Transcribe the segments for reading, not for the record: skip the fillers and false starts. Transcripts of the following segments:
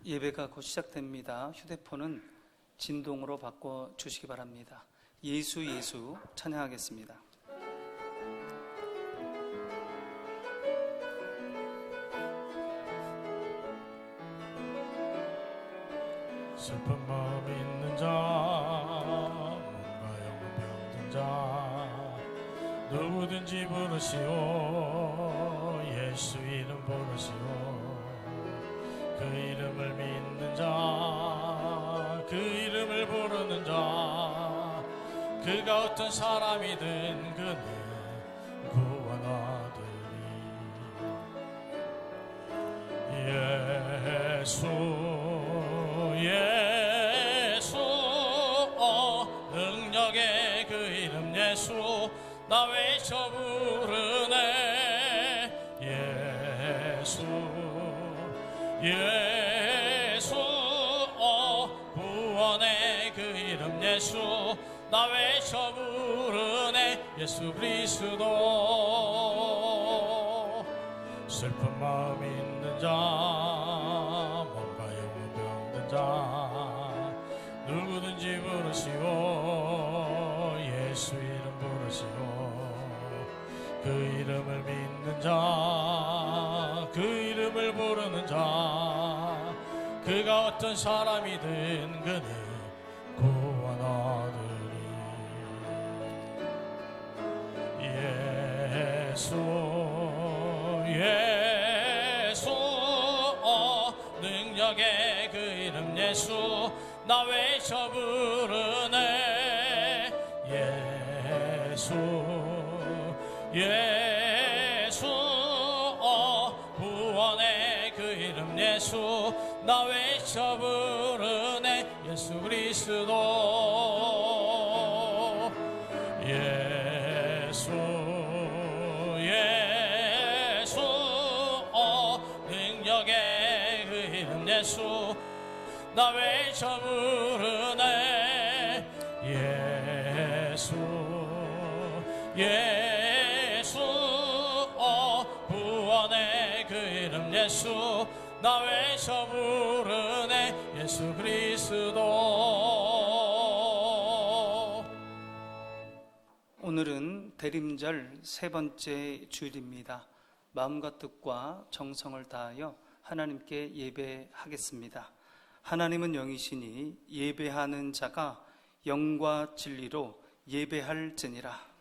예배가 곧 시작됩니다. 휴대폰은 진동으로 바꿔주시기 바랍니다. 예수 예수 찬양하겠습니다. 슬픈 마음 있는 자, 뭔가 영혼 병든 자, 누구든지 부르시오. 예수 이름 부르시오. 그 이름을 믿는 자, 그 이름을 부르는 자, 그가 어떤 사람이든 그는 구원하리니. 예수 예수 능력의 그 이름 예수 나 외쳐 부르네. 예수 예수 구원의 그 이름 예수 나 외쳐 부르네. 예수 그리스도. 슬픈 마음 있는 자, 뭔가 영혼 병든 자, 누구든지 부르시오. 예수 이름 부르시오. 그 이름을 믿는 자, 그 이름을 부르는 자, 그가 어떤 사람이든 그는 구원하리니. 예수 예수 능력의 그 이름 예수 나 외쳐 부르네. 예수 예수 구원의 그 이름 예수 나 외쳐 부르네. 예수 그리스도. 예수 예수 능력의 그 이름 예수 나 외쳐 부르네. 예수 예수 구원의 그 이름 예수 나 외쳐 부르네. 예수 그리스도. 오늘은 대림절 세 번째 주일입니다. 마음과 뜻과 정성을 다하여 하나님께 예배하겠습니다. 하나님은 영이시니 예배하는 자가 영과 진리로 예배할지니라.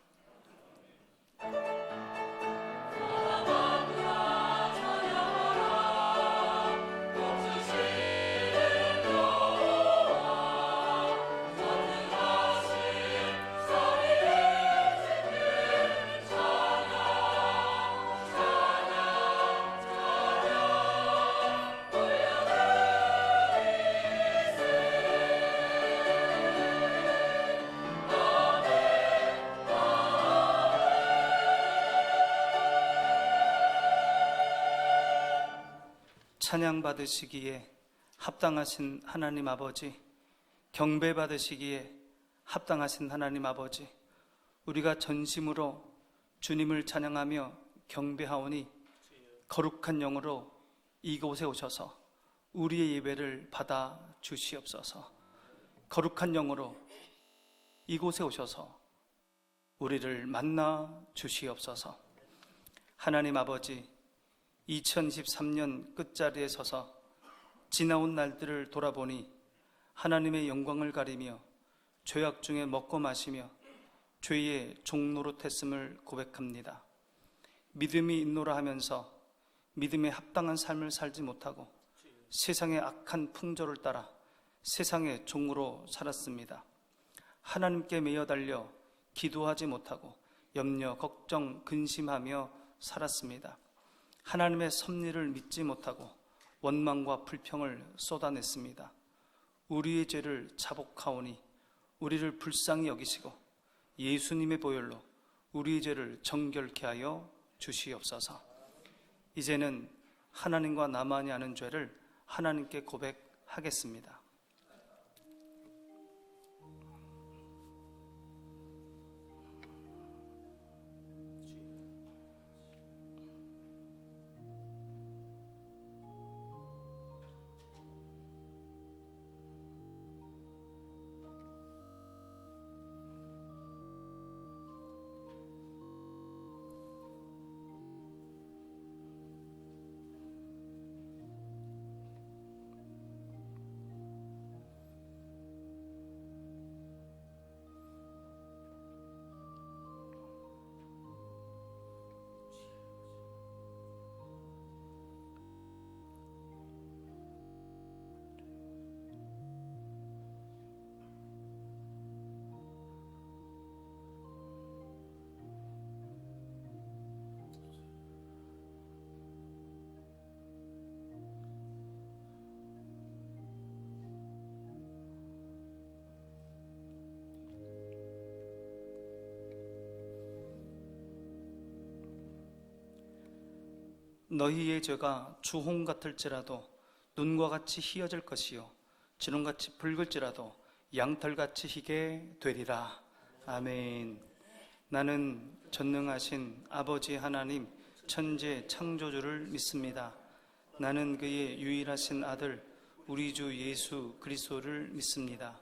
찬양 받으시기에 합당하신 하나님 아버지, 경배 받으시기에 합당하신 하나님 아버지, 우리가 전심으로 주님을 찬양하며 경배하오니 거룩한 영으로 이곳에 오셔서 우리의 예배를 받아 주시옵소서. 거룩한 영으로 이곳에 오셔서 우리를 만나 주시옵소서. 하나님 아버지, 2023년 끝자리에 서서 지나온 날들을 돌아보니 하나님의 영광을 가리며 죄악 중에 먹고 마시며 죄의 종노릇했음을 고백합니다. 믿음이 있노라 하면서 믿음에 합당한 삶을 살지 못하고 세상의 악한 풍조를 따라 세상의 종으로 살았습니다. 하나님께 매여 달려 기도하지 못하고 염려, 걱정, 근심하며 살았습니다. 하나님의 섭리를 믿지 못하고 원망과 불평을 쏟아냈습니다. 우리의 죄를 자복하오니 우리를 불쌍히 여기시고 예수님의 보혈로 우리의 죄를 정결케 하여 주시옵소서. 이제는 하나님과 나만이 아는 죄를 하나님께 고백하겠습니다. 너희의 죄가 주홍 같을지라도 눈과 같이 희어질 것이요 진홍같이 붉을지라도 양털같이 희게 되리라. 아멘. 나는 전능하신 아버지 하나님 천재 창조주를 믿습니다. 나는 그의 유일하신 아들 우리 주 예수 그리스도를 믿습니다.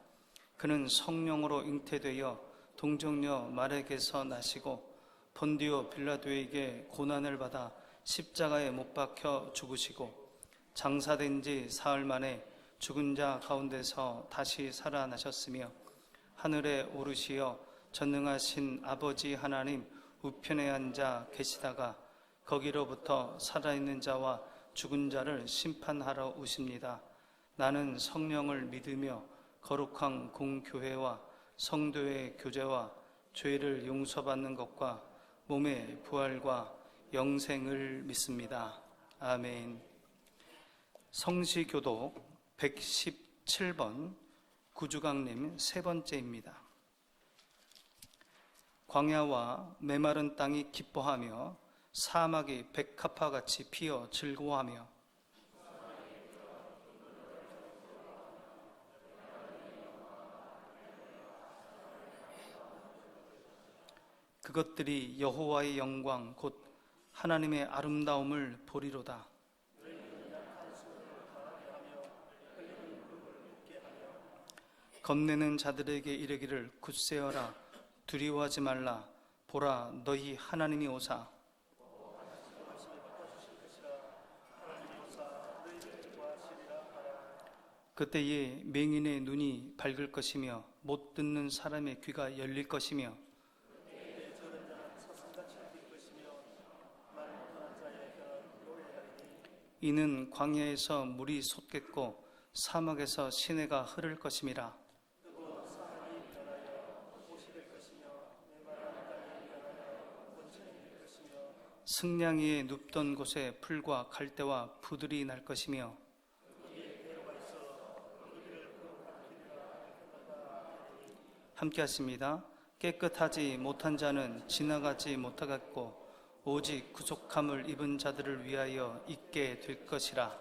그는 성령으로 잉태되어 동정녀 마리아에게서 나시고 본디오 빌라도에게 고난을 받아 십자가에 못 박혀 죽으시고 장사된 지 사흘 만에 죽은 자 가운데서 다시 살아나셨으며 하늘에 오르시어 전능하신 아버지 하나님 우편에 앉아 계시다가 거기로부터 살아있는 자와 죽은 자를 심판하러 오십니다. 나는 성령을 믿으며 거룩한 공교회와 성도의 교제와 죄를 용서받는 것과 몸의 부활과 영생을 믿습니다. 아멘. 성시교독 117번 구주강님 세 번째입니다. 광야와 메마른 땅이 기뻐하며 사막이 백합화같이 피어 즐거워하며 그것들이 여호와의 영광 곧 하나님의 아름다움을 보리로다. 겁내는 자들에게 이르기를 굳세어라 두려워하지 말라 보라 너희 하나님이 오사. 그때에 맹인의 눈이 밝을 것이며 못 듣는 사람의 귀가 열릴 것이며 이는 광야에서 물이 솟겠고 사막에서 시내가 흐를 것임이라. 승냥이에 눕던 곳에 풀과 갈대와 부들이 날 것이며 함께 하십니다. 깨끗하지 못한 자는 지나가지 못하겠고 오직 구속함을 입은 자들을 위하여 있게 될 것이라.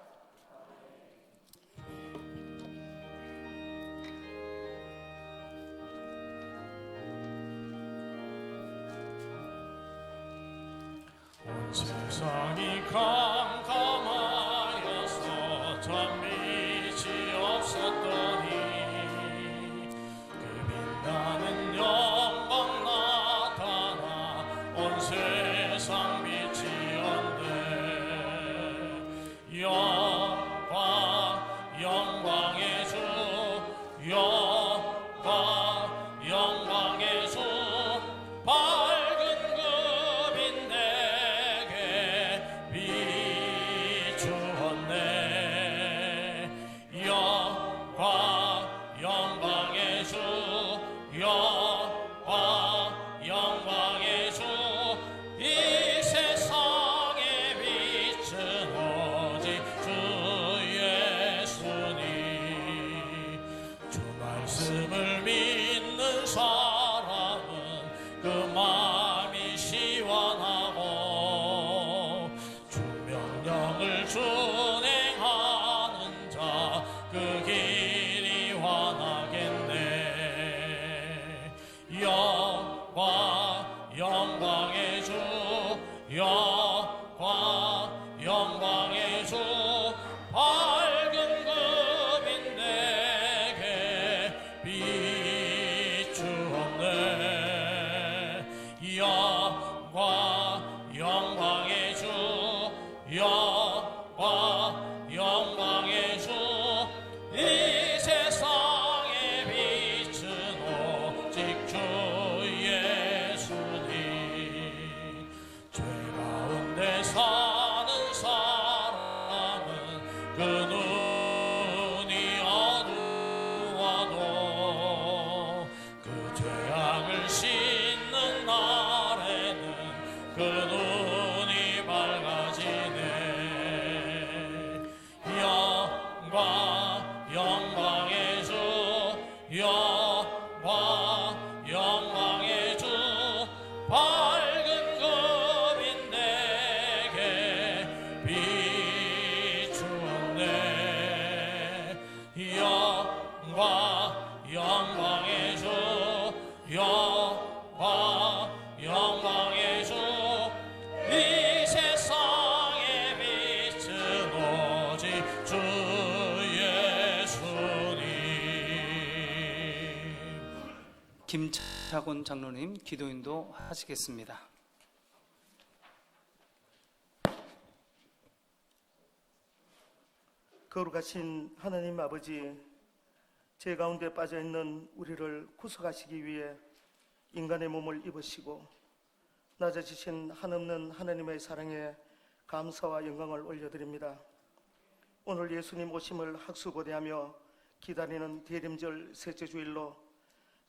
온 세상이 캄캄하여서 참 빛이 없었더니 그 빛나는 영광 나타나 온 세상 빛이었네. 영광의 주 영광의 주 밝은 금인 내게 비추었네. 영광의 주 영광의 주 이 세상의 빛은 오직 주 예수니. 주 말씀을 믿는 사람은 그 마음이 시원하고 주 명령을 준행하는 자 그 길이 환하겠네. 영광의 주 영광의 주 밝은 금인 내게 비추었네. 영광의 주 영광의 주 이 세상의 빛은 오직 주 예수니. 죄 가운데 사는 사람은 그 눈이 어두워도 그 죄악을 씻는 날에는 그 눈이 밝아지네. 영광의 주 영광의 주 밝은 금인 내게 김차곤 장로님 기도인도 하시겠습니다. 거룩하신 하나님 아버지, 죄 가운데 빠져있는 우리를 구속하시기 위해 인간의 몸을 입으시고 낮아지신 한없는 하나님의 사랑에 감사와 영광을 올려드립니다. 오늘 예수님 오심을 학수고대하며 기다리는 대림절 셋째 주일로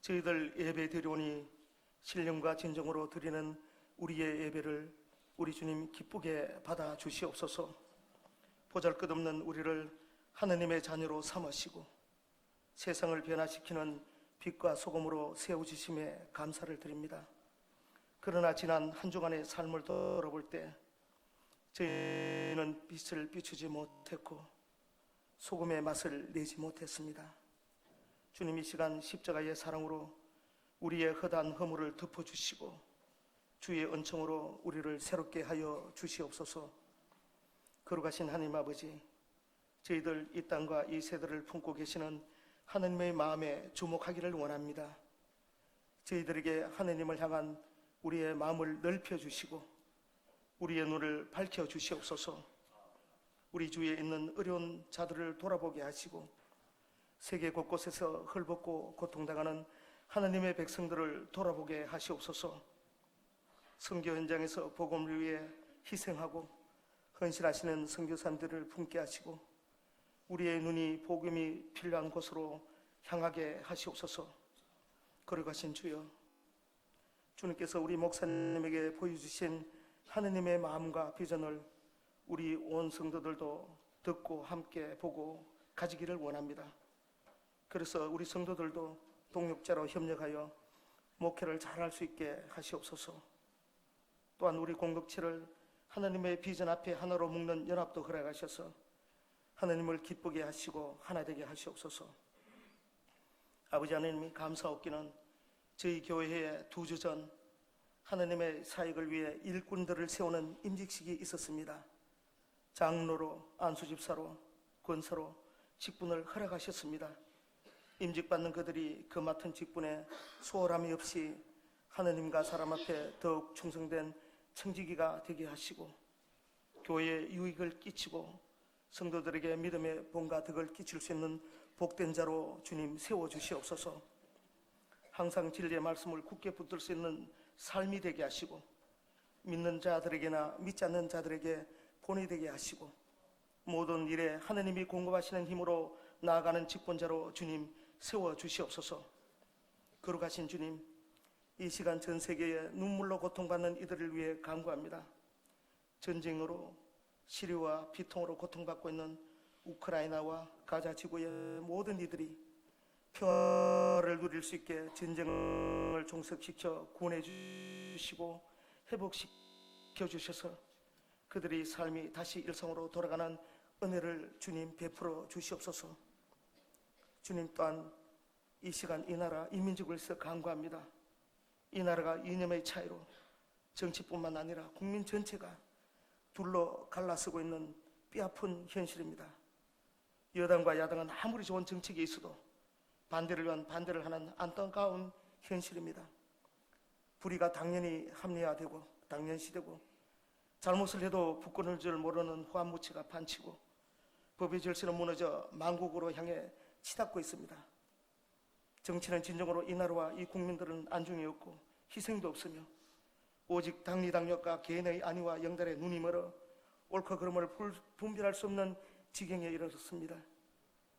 저희들 예배 드리오니 신령과 진정으로 드리는 우리의 예배를 우리 주님 기쁘게 받아 주시옵소서. 보잘것없는 우리를 하나님의 자녀로 삼으시고 세상을 변화시키는 빛과 소금으로 세워주심에 감사를 드립니다. 그러나 지난 한 주간의 삶을 돌아볼 때 저희는 빛을 비추지 못했고 소금의 맛을 내지 못했습니다. 주님, 이 시간 십자가의 사랑으로 우리의 허다한 허물을 덮어주시고 주의 은총으로 우리를 새롭게 하여 주시옵소서. 거룩하신 하나님 아버지, 저희들 이 땅과 이 세대를 품고 계시는 하나님의 마음에 주목하기를 원합니다. 저희들에게 하나님을 향한 우리의 마음을 넓혀주시고 우리의 눈을 밝혀주시옵소서. 우리 주위에 있는 어려운 자들을 돌아보게 하시고 세계 곳곳에서 헐벗고 고통당하는 하나님의 백성들을 돌아보게 하시옵소서. 선교 현장에서 복음을 위해 희생하고 헌신하시는 선교사님들을 품게 하시고 우리의 눈이 복음이 필요한 곳으로 향하게 하시옵소서. 거룩하신 주여, 주님께서 우리 목사님에게 보여주신 하나님의 마음과 비전을 우리 온 성도들도 듣고 함께 보고 가지기를 원합니다. 그래서 우리 성도들도 동역자로 협력하여 목회를 잘할 수 있게 하시옵소서. 또한 우리 공동체를 하나님의 비전 앞에 하나로 묶는 연합도 허락하셔서 하나님을 기쁘게 하시고 하나 되게 하시옵소서. 아버지 하나님이 감사옵기는 저희 교회에 2주 전 하나님의 사역을 위해 일꾼들을 세우는 임직식이 있었습니다. 장로로, 안수집사로, 권사로 직분을 허락하셨습니다. 임직받는 그들이 그 맡은 직분에 소홀함이 없이 하나님과 사람 앞에 더욱 충성된 청지기가 되게 하시고 교회에 유익을 끼치고 성도들에게 믿음의 본과 덕을 끼칠 수 있는 복된 자로 주님 세워주시옵소서. 항상 진리의 말씀을 굳게 붙들 수 있는 삶이 되게 하시고 믿는 자들에게나 믿지 않는 자들에게 본이 되게 하시고 모든 일에 하나님이 공급하시는 힘으로 나아가는 직분자로 주님 세워주시옵소서. 거룩하신 주님, 이 시간 전 세계에 눈물로 고통받는 이들을 위해 간구합니다. 전쟁으로 시리와 비통으로 고통받고 있는 우크라이나와 가자 지구의 모든 이들이 평화를 누릴 수 있게 전쟁을 종식시켜 구원해 주시고 회복시켜 주셔서 그들의 삶이 다시 일상으로 돌아가는 은혜를 주님 베풀어 주시옵소서. 주님, 또한 이 시간 이 나라 이 민족을 위해서 간구합니다. 이 나라가 이념의 차이로 정치뿐만 아니라 국민 전체가 둘러 갈라서고 있는 뼈아픈 현실입니다. 여당과 야당은 아무리 좋은 정책이 있어도 반대를 위한 반대를 하는 안타까운 현실입니다. 불의가 당연히 합리화되고 당연시되고 잘못을 해도 부끄러울 줄 모르는 후한무치가 판치고 법의 절세는 무너져 망국으로 향해 치닫고 있습니다. 정치는 진정으로 이 나라와 이 국민들은 안중이 없고 희생도 없으며 오직 당리당략과 개인의 안위와 영달의 눈이 멀어 옳고 그름을 분별할 수 없는 지경에 이르렀습니다.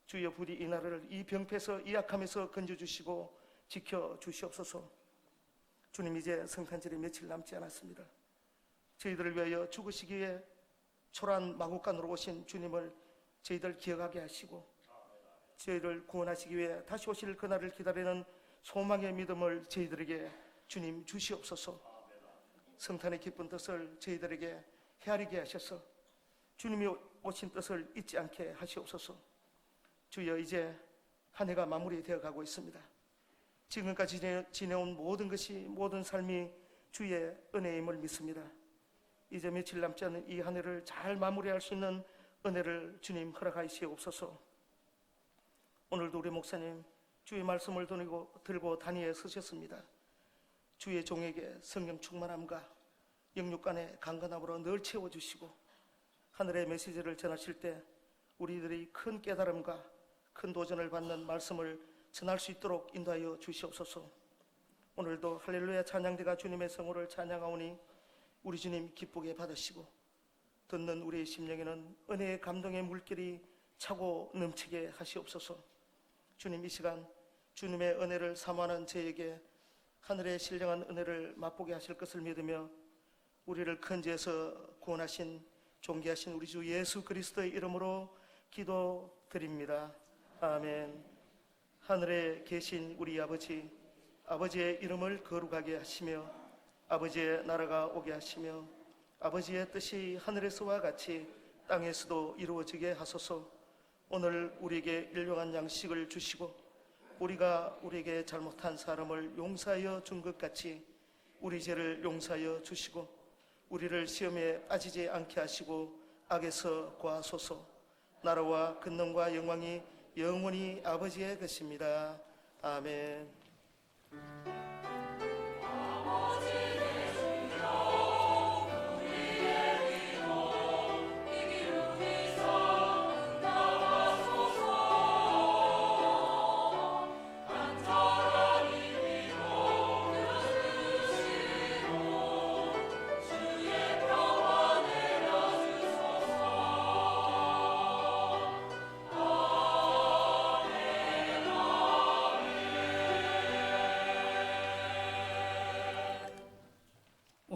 주여, 부디 이 나라를 이 병폐에서 이 약함에서 건져주시고 지켜주시옵소서. 주님, 이제 성탄절이 며칠 남지 않았습니다. 저희들을 위하여 죽으시기에 초라한 마구간으로 오신 주님을 저희들 기억하게 하시고 저희를 구원하시기 위해 다시 오실 그날을 기다리는 소망의 믿음을 저희들에게 주님 주시옵소서. 성탄의 기쁜 뜻을 저희들에게 헤아리게 하셔서 주님이 오신 뜻을 잊지 않게 하시옵소서. 주여, 이제 한 해가 마무리되어 가고 있습니다. 지금까지 지내온 모든 것이, 모든 삶이 주의 은혜임을 믿습니다. 이제 며칠 남지 않은 이 한 해를 잘 마무리할 수 있는 은혜를 주님 허락하시옵소서. 오늘도 우리 목사님 주의 말씀을 들고 단위에 서셨습니다. 주의 종에게 성령 충만함과 영육간의 강건함으로 늘 채워주시고 하늘의 메시지를 전하실 때 우리들이 큰 깨달음과 큰 도전을 받는 말씀을 전할 수 있도록 인도하여 주시옵소서. 오늘도 할렐루야 찬양대가 주님의 성호를 찬양하오니 우리 주님 기쁘게 받으시고 듣는 우리의 심령에는 은혜의 감동의 물결이 차고 넘치게 하시옵소서. 주님, 이 시간 주님의 은혜를 사모하는 저에게 하늘의 신령한 은혜를 맛보게 하실 것을 믿으며 우리를 큰 죄에서 구원하신 존귀하신 우리 주 예수 그리스도의 이름으로 기도드립니다. 아멘. 하늘에 계신 우리 아버지, 아버지의 이름을 거룩하게 하시며 아버지의 나라가 오게 하시며 아버지의 뜻이 하늘에서와 같이 땅에서도 이루어지게 하소서. 오늘 우리에게 일용할 양식을 주시고 우리가 우리에게 잘못한 사람을 용서하여 준 것 같이 우리 죄를 용서하여 주시고 우리를 시험에 빠지지 않게 하시고 악에서 구하소서. 나라와 근능과 영광이 영원히 아버지의 것입니다. 아멘.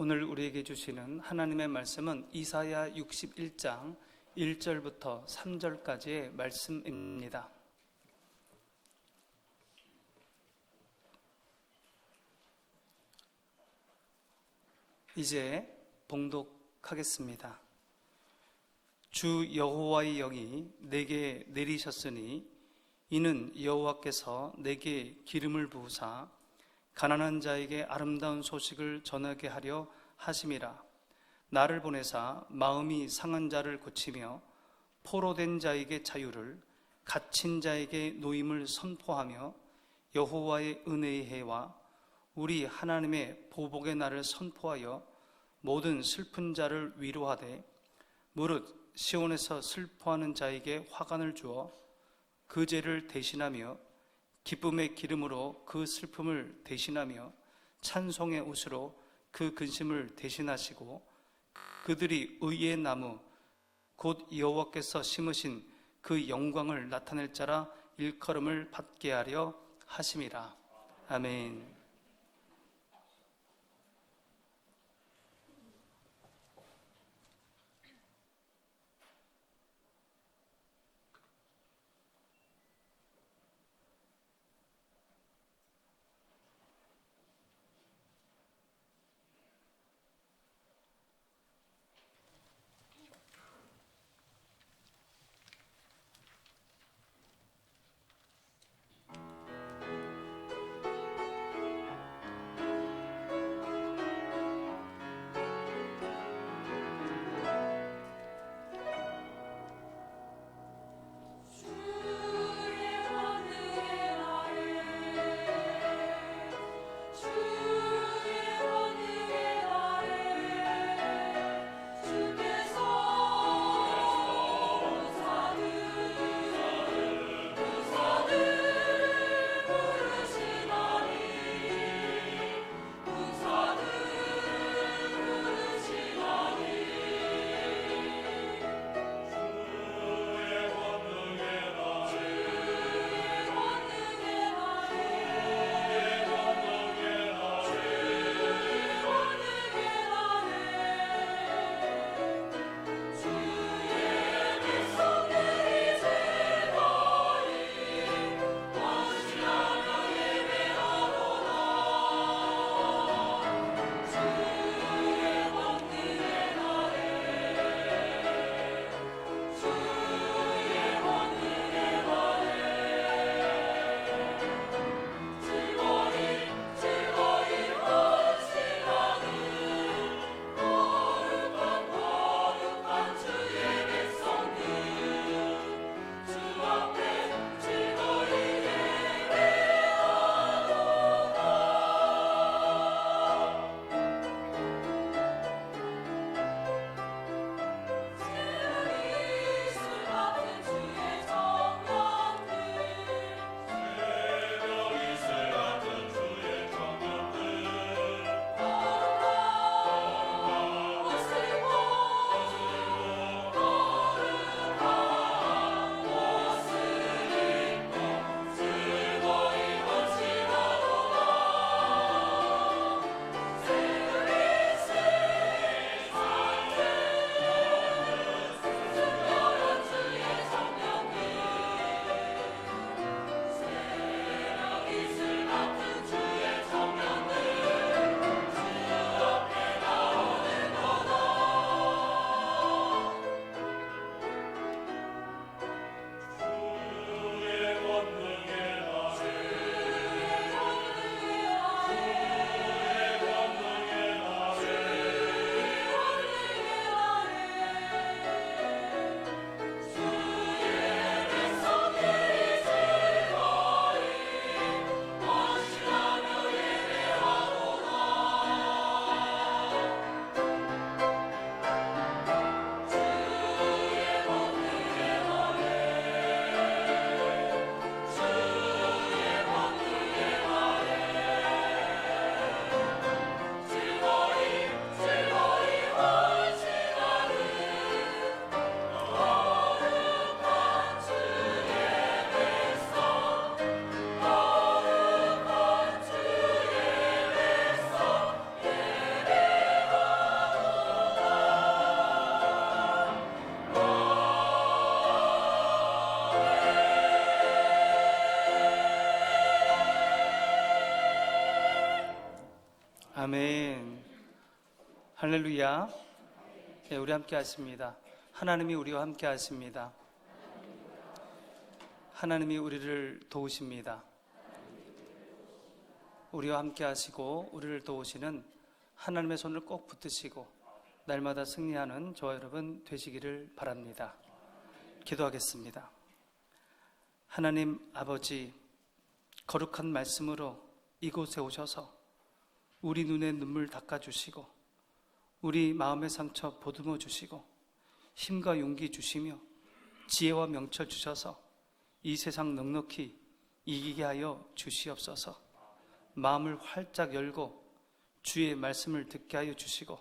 오늘 우리에게 주시는 하나님의 말씀은 이사야 61장 1절부터 3절까지의 말씀입니다. 이제 봉독하겠습니다. 주 여호와의 영이 내게 내리셨으니 이는 여호와께서 내게 기름을 부으사 가난한 자에게 아름다운 소식을 전하게 하려 하심이라. 나를 보내사 마음이 상한 자를 고치며 포로된 자에게 자유를, 갇힌 자에게 노임을 선포하며 여호와의 은혜의 해와 우리 하나님의 보복의 날을 선포하여 모든 슬픈 자를 위로하되 무릇 시온에서 슬퍼하는 자에게 화관을 주어 그 죄를 대신하며 기쁨의 기름으로 그 슬픔을 대신하며 찬송의 옷으로 그 근심을 대신하시고 그들이 의의 나무 곧 여호와께서 심으신 그 영광을 나타낼 자라 일컬음을 받게 하려 하심이라. 아멘. 할렐루야. 네, 우리 함께 하십니다. 하나님이 우리와 함께 하십니다. 하나님이 우리를 도우십니다. 우리와 함께 하시고 우리를 도우시는 하나님의 손을 꼭 붙드시고 날마다 승리하는 저와 여러분 되시기를 바랍니다. 기도하겠습니다. 하나님 아버지, 거룩한 말씀으로 이곳에 오셔서 우리 눈에 눈물 닦아주시고 우리 마음의 상처 보듬어 주시고 힘과 용기 주시며 지혜와 명철 주셔서 이 세상 넉넉히 이기게 하여 주시옵소서. 마음을 활짝 열고 주의 말씀을 듣게 하여 주시고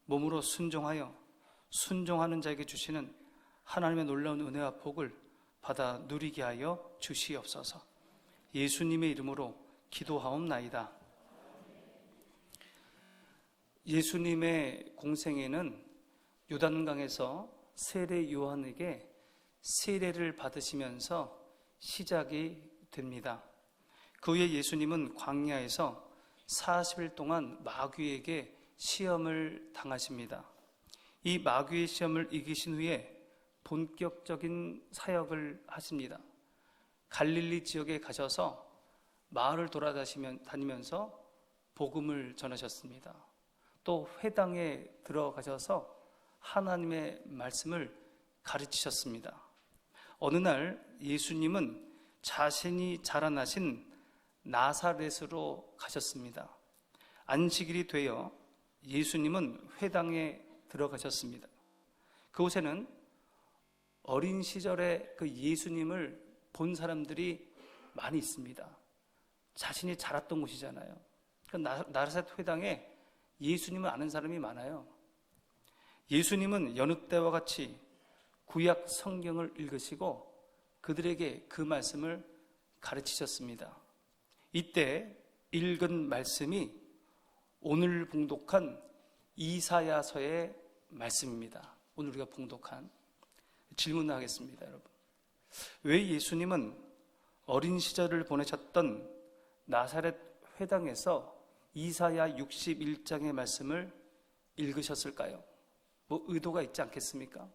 몸으로 순종하는 자에게 주시는 하나님의 놀라운 은혜와 복을 받아 누리게 하여 주시옵소서. 예수님의 이름으로 기도하옵나이다. 예수님의 공생애는 요단강에서 세례 요한에게 세례를 받으시면서 시작이 됩니다. 그 후에 예수님은 광야에서 40일 동안 마귀에게 시험을 당하십니다. 이 마귀의 시험을 이기신 후에 본격적인 사역을 하십니다. 갈릴리 지역에 가셔서 마을을 돌아다니면서 복음을 전하셨습니다. 또 회당에 들어가셔서 하나님의 말씀을 가르치셨습니다. 어느 날 예수님은 자신이 자라나신 나사렛으로 가셨습니다. 안식일이 되어 예수님은 회당에 들어가셨습니다. 그곳에는 어린 시절에 그 예수님을 본 사람들이 많이 있습니다. 자신이 자랐던 곳이잖아요. 그 나사렛 회당에 예수님을 아는 사람이 많아요. 예수님은 여느 때와 같이 구약 성경을 읽으시고 그들에게 그 말씀을 가르치셨습니다. 이때 읽은 말씀이 오늘 봉독한 이사야서의 말씀입니다. 오늘 우리가 봉독한 질문을 하겠습니다, 여러분. 왜 예수님은 어린 시절을 보내셨던 나사렛 회당에서 이사야 61장의 말씀을 읽으셨을까요? 뭐 의도가 있지 않겠습니까?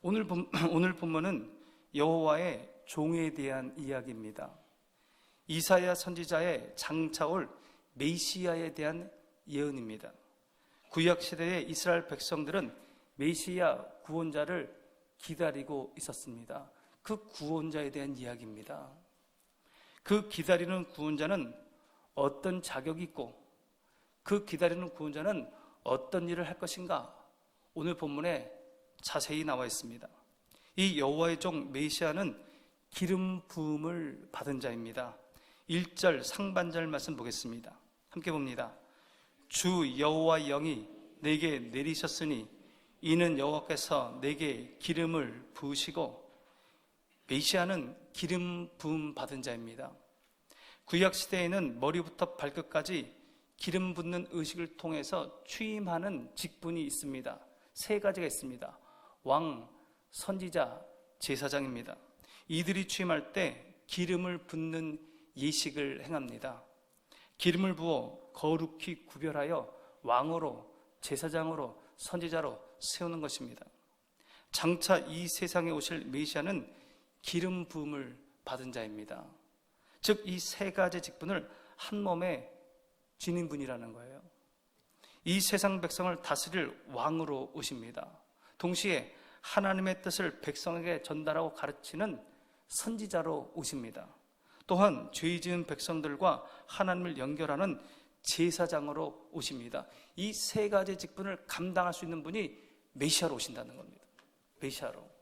오늘 본문은 여호와의 종에 대한 이야기입니다. 이사야 선지자의 장차올 메시아에 대한 예언입니다. 구약 시대의 이스라엘 백성들은 메시아 구원자를 기다리고 있었습니다. 그 구원자에 대한 이야기입니다. 그 기다리는 구원자는 어떤 자격이 있고 그 기다리는 구원자는 어떤 일을 할 것인가? 오늘 본문에 자세히 나와 있습니다. 이 여호와의 종 메시아는 기름 부음을 받은 자입니다. 1절 상반절 말씀 보겠습니다. 함께 봅니다. 주 여호와의 영이 내게 내리셨으니 이는 여호와께서 내게 기름을 부으시고, 메시아는 기름 부음 받은 자입니다. 구약 시대에는 머리부터 발끝까지 기름 붓는 의식을 통해서 취임하는 직분이 있습니다. 세 가지가 있습니다. 왕, 선지자, 제사장입니다. 이들이 취임할 때 기름을 붓는 예식을 행합니다. 기름을 부어 거룩히 구별하여 왕으로, 제사장으로, 선지자로 세우는 것입니다. 장차 이 세상에 오실 메시아는 기름 부음을 받은 자입니다. 즉 이 세 가지 직분을 한 몸에 지닌 분이라는 거예요. 이 세상 백성을 다스릴 왕으로 오십니다. 동시에 하나님의 뜻을 백성에게 전달하고 가르치는 선지자로 오십니다. 또한 죄 지은 백성들과 하나님을 연결하는 제사장으로 오십니다. 이 세 가지 직분을 감당할 수 있는 분이 메시아로 오신다는 겁니다. 메시아로.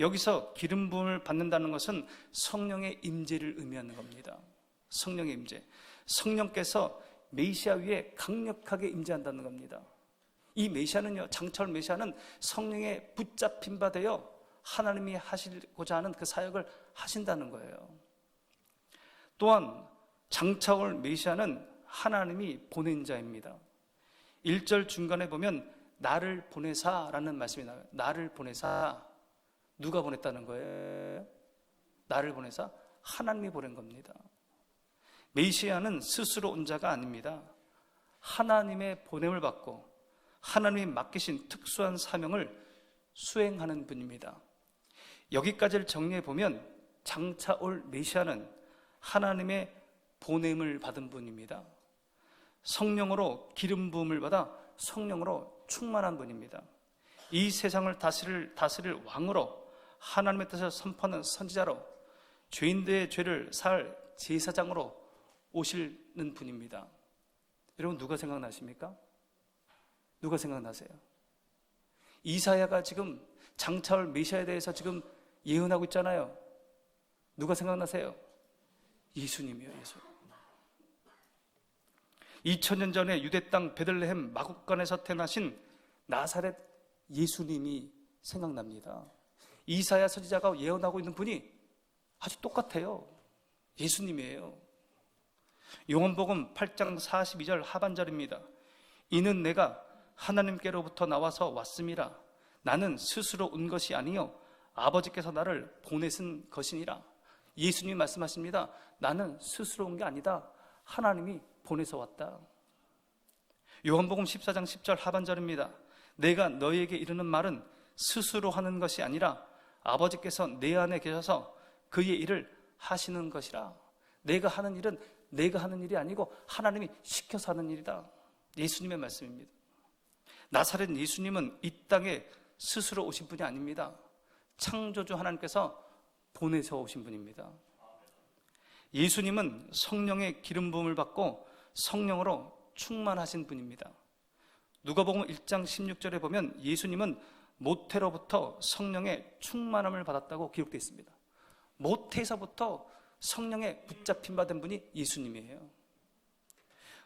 여기서 기름 부음을 받는다는 것은 성령의 임재를 의미하는 겁니다. 성령의 임재. 성령께서 메시아 위에 강력하게 임재한다는 겁니다. 이 메시아는요, 장차올 메시아는 성령에 붙잡힌 바 되어 하나님이 하시고자 하는 그 사역을 하신다는 거예요. 또한 장차올 메시아는 하나님이 보낸 자입니다. 1절 중간에 보면 나를 보내사라는 말씀이 나와요. 나를 보내사. 누가 보냈다는 거예요? 나를 보내사? 하나님이 보낸 겁니다. 메시아는 스스로 온 자가 아닙니다. 하나님의 보냄을 받고 하나님이 맡기신 특수한 사명을 수행하는 분입니다. 여기까지를 정리해 보면 장차 올 메시아는 하나님의 보냄을 받은 분입니다. 성령으로 기름 부음을 받아 성령으로 충만한 분입니다. 이 세상을 다스릴 왕으로 하나님의 뜻을 선포하는 선지자로 죄인들의 죄를 사할 제사장으로 오시는 분입니다. 여러분 누가 생각나십니까? 누가 생각나세요? 이사야가 지금 장차 올 메시아에 대해서 지금 예언하고 있잖아요. 누가 생각나세요? 예수님이요, 예수. 2000년 전에 유대 땅 베들레헴 마국간에서 태어나신 나사렛 예수님이 생각납니다. 이사야 선지자가 예언하고 있는 분이 아주 똑같아요. 예수님이에요. 요한복음 8장 42절 하반절입니다. 이는 내가 하나님께로부터 나와서 왔음이라. 나는 스스로 온 것이 아니요 아버지께서 나를 보내신 것이니라. 예수님이 말씀하십니다. 나는 스스로 온 게 아니다. 하나님이 보내서 왔다. 요한복음 14장 10절 하반절입니다. 내가 너희에게 이르는 말은 스스로 하는 것이 아니라 아버지께서 내 안에 계셔서 그의 일을 하시는 것이라. 내가 하는 일은 내가 하는 일이 아니고 하나님이 시켜서 하는 일이다. 예수님의 말씀입니다. 나사렛 예수님은 이 땅에 스스로 오신 분이 아닙니다. 창조주 하나님께서 보내서 오신 분입니다. 예수님은 성령의 기름 부음을 받고 성령으로 충만하신 분입니다. 누가복음 1장 16절에 보면 예수님은 모태로부터 성령의 충만함을 받았다고 기록되어 있습니다. 모태에서부터 성령에 붙잡힌 받은 분이 예수님이에요.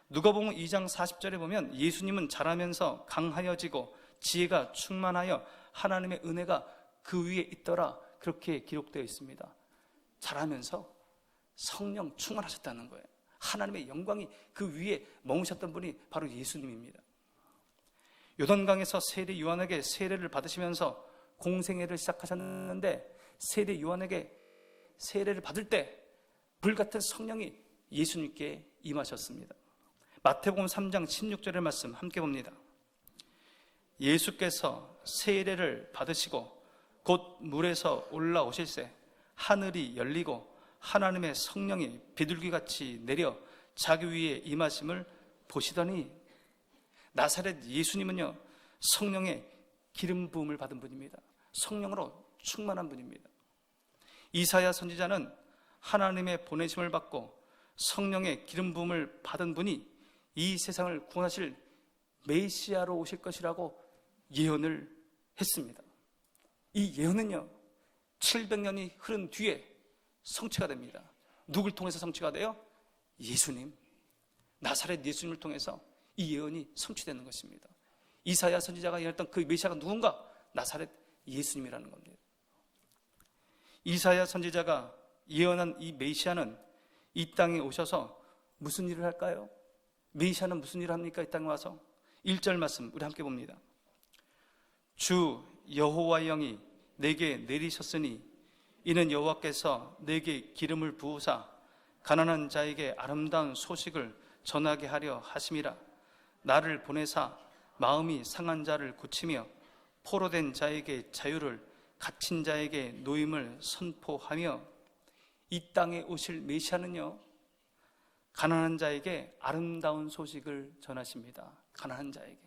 누가복음 2장 40절에 보면 예수님은 자라면서 강하여지고 지혜가 충만하여 하나님의 은혜가 그 위에 있더라, 그렇게 기록되어 있습니다. 자라면서 성령 충만하셨다는 거예요. 하나님의 영광이 그 위에 머무셨던 분이 바로 예수님입니다. 요단강에서 세례 요한에게 세례를 받으시면서 공생애를 시작하셨는데 세례 요한에게 세례를 받을 때 불같은 성령이 예수님께 임하셨습니다. 마태복음 3장 16절의 말씀 함께 봅니다. 예수께서 세례를 받으시고 곧 물에서 올라오실새 하늘이 열리고 하나님의 성령이 비둘기같이 내려 자기 위에 임하심을 보시더니, 나사렛 예수님은요 성령의 기름 부음을 받은 분입니다. 성령으로 충만한 분입니다. 이사야 선지자는 하나님의 보내심을 받고 성령의 기름 부음을 받은 분이 이 세상을 구원하실 메시아로 오실 것이라고 예언을 했습니다. 이 예언은요 700년이 흐른 뒤에 성취가 됩니다. 누굴 통해서 성취가 돼요? 예수님, 나사렛 예수님을 통해서 이 예언이 성취되는 것입니다. 이사야 선지자가 예언했던 그 메시아가 누군가? 나사렛 예수님이라는 겁니다. 이사야 선지자가 예언한 이 메시아는 이 땅에 오셔서 무슨 일을 할까요? 메시아는 무슨 일을 합니까? 이 땅에 와서 1절 말씀 우리 함께 봅니다. 주 여호와의 영이 내게 내리셨으니 이는 여호와께서 내게 기름을 부으사 가난한 자에게 아름다운 소식을 전하게 하려 하심이라. 나를 보내사 마음이 상한 자를 고치며 포로된 자에게 자유를, 갇힌 자에게 노임을 선포하며. 이 땅에 오실 메시아는요 가난한 자에게 아름다운 소식을 전하십니다. 가난한 자에게.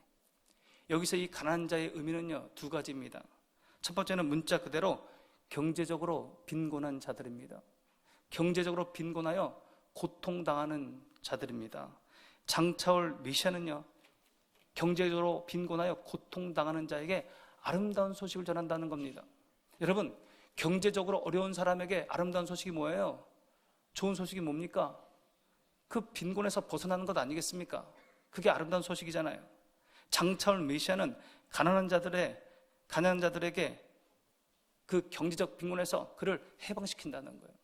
여기서 이 가난한 자의 의미는요 두 가지입니다. 첫 번째는 문자 그대로 경제적으로 빈곤한 자들입니다. 경제적으로 빈곤하여 고통당하는 자들입니다. 장차 올 메시아는요 경제적으로 빈곤하여 고통당하는 자에게 아름다운 소식을 전한다는 겁니다. 여러분, 경제적으로 어려운 사람에게 아름다운 소식이 뭐예요? 좋은 소식이 뭡니까? 그 빈곤에서 벗어나는 것 아니겠습니까? 그게 아름다운 소식이잖아요. 장차 올 메시아는 가난한 자들에게 그 경제적 빈곤에서 그를 해방시킨다는 거예요.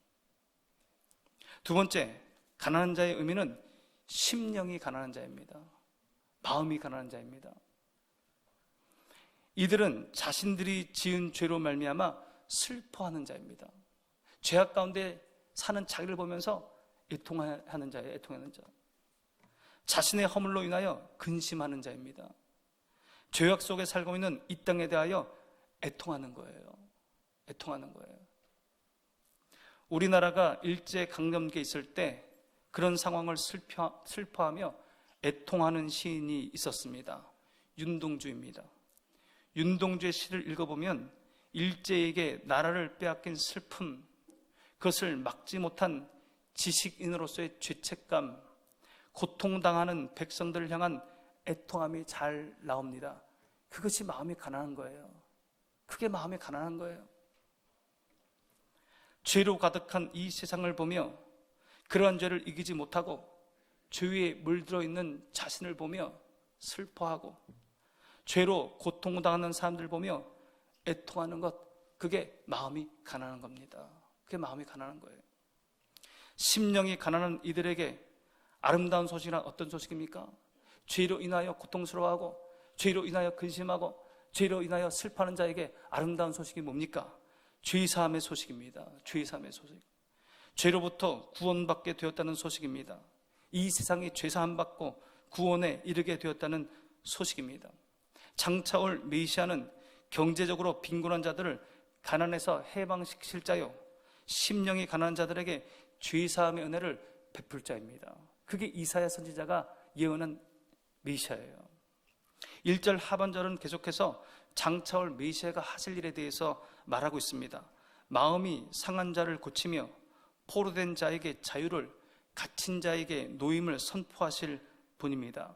두 번째, 가난한 자의 의미는 심령이 가난한 자입니다. 마음이 가난한 자입니다. 이들은 자신들이 지은 죄로 말미암아 슬퍼하는 자입니다. 죄악 가운데 사는 자기를 보면서 애통하는 자예요. 애통하는 자. 자신의 허물로 인하여 근심하는 자입니다. 죄악 속에 살고 있는 이 땅에 대하여 애통하는 거예요. 애통하는 거예요. 우리나라가 일제강점기에 있을 때 그런 상황을 슬퍼하며 애통하는 시인이 있었습니다. 윤동주입니다. 윤동주의 시를 읽어보면 일제에게 나라를 빼앗긴 슬픔, 그것을 막지 못한 지식인으로서의 죄책감, 고통당하는 백성들을 향한 애통함이 잘 나옵니다. 그것이 마음이 가난한 거예요. 그게 마음이 가난한 거예요. 죄로 가득한 이 세상을 보며 그러한 죄를 이기지 못하고 죄에 물들어 있는 자신을 보며 슬퍼하고 죄로 고통당하는 사람들 보며 애통하는 것, 그게 마음이 가난한 겁니다. 그게 마음이 가난한 거예요. 심령이 가난한 이들에게 아름다운 소식은 어떤 소식입니까? 죄로 인하여 고통스러워하고 죄로 인하여 근심하고 죄로 인하여 슬퍼하는 자에게 아름다운 소식이 뭡니까? 죄사함의 소식입니다. 죄사함의 소식. 죄로부터 구원받게 되었다는 소식입니다. 이 세상이 죄사함 받고 구원에 이르게 되었다는 소식입니다. 장차 올 메시아는 경제적으로 빈곤한 자들을 가난에서 해방시킬 자요, 심령이 가난한 자들에게 죄사함의 은혜를 베풀 자입니다. 그게 이사야 선지자가 예언한 메시아예요. 1절 하반절은 계속해서 장차 올 메시아가 하실 일에 대해서 말하고 있습니다. 마음이 상한 자를 고치며 포로된 자에게 자유를, 갇힌 자에게 노임을 선포하실 분입니다.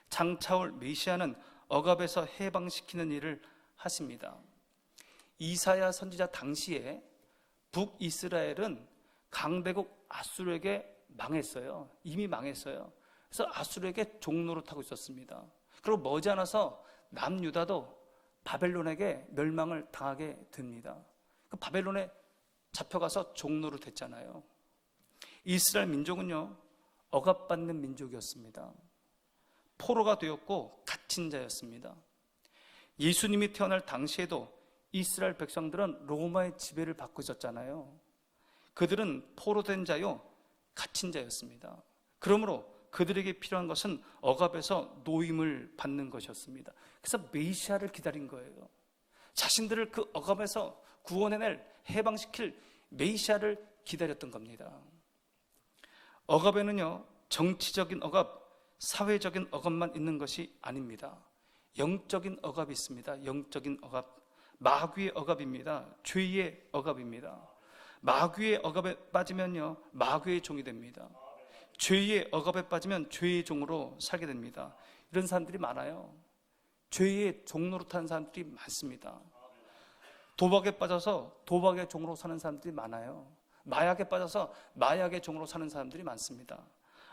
장차 올 메시아는 억압에서 해방시키는 일을 하십니다. 이사야 선지자 당시에 북이스라엘은 강대국 아수르에게 망했어요. 이미 망했어요. 그래서 아수르에게 종노릇하고 있었습니다. 그리고 머지않아서 남유다도 바벨론에게 멸망을 당하게 됩니다. 그 바벨론에 잡혀가서 종노릇 했잖아요. 이스라엘 민족은요, 억압받는 민족이었습니다. 포로가 되었고 갇힌 자였습니다. 예수님이 태어날 당시에도 이스라엘 백성들은 로마의 지배를 받고 있었잖아요. 그들은 포로된 자요, 갇힌 자였습니다. 그러므로 그들에게 필요한 것은 억압에서 노임을 받는 것이었습니다. 그래서 메시아를 기다린 거예요. 자신들을 그 억압에서 구원해낼, 해방시킬 메시아를 기다렸던 겁니다. 억압에는요, 정치적인 억압, 사회적인 억압만 있는 것이 아닙니다. 영적인 억압이 있습니다. 영적인 억압, 마귀의 억압입니다. 죄의 억압입니다. 마귀의 억압에 빠지면요, 마귀의 종이 됩니다. 죄의 억압에 빠지면 죄의 종으로 살게 됩니다. 이런 사람들이 많아요. 죄의 종노릇하는 사람들이 많습니다. 도박에 빠져서 도박의 종으로 사는 사람들이 많아요. 마약에 빠져서 마약의 종으로 사는 사람들이 많습니다.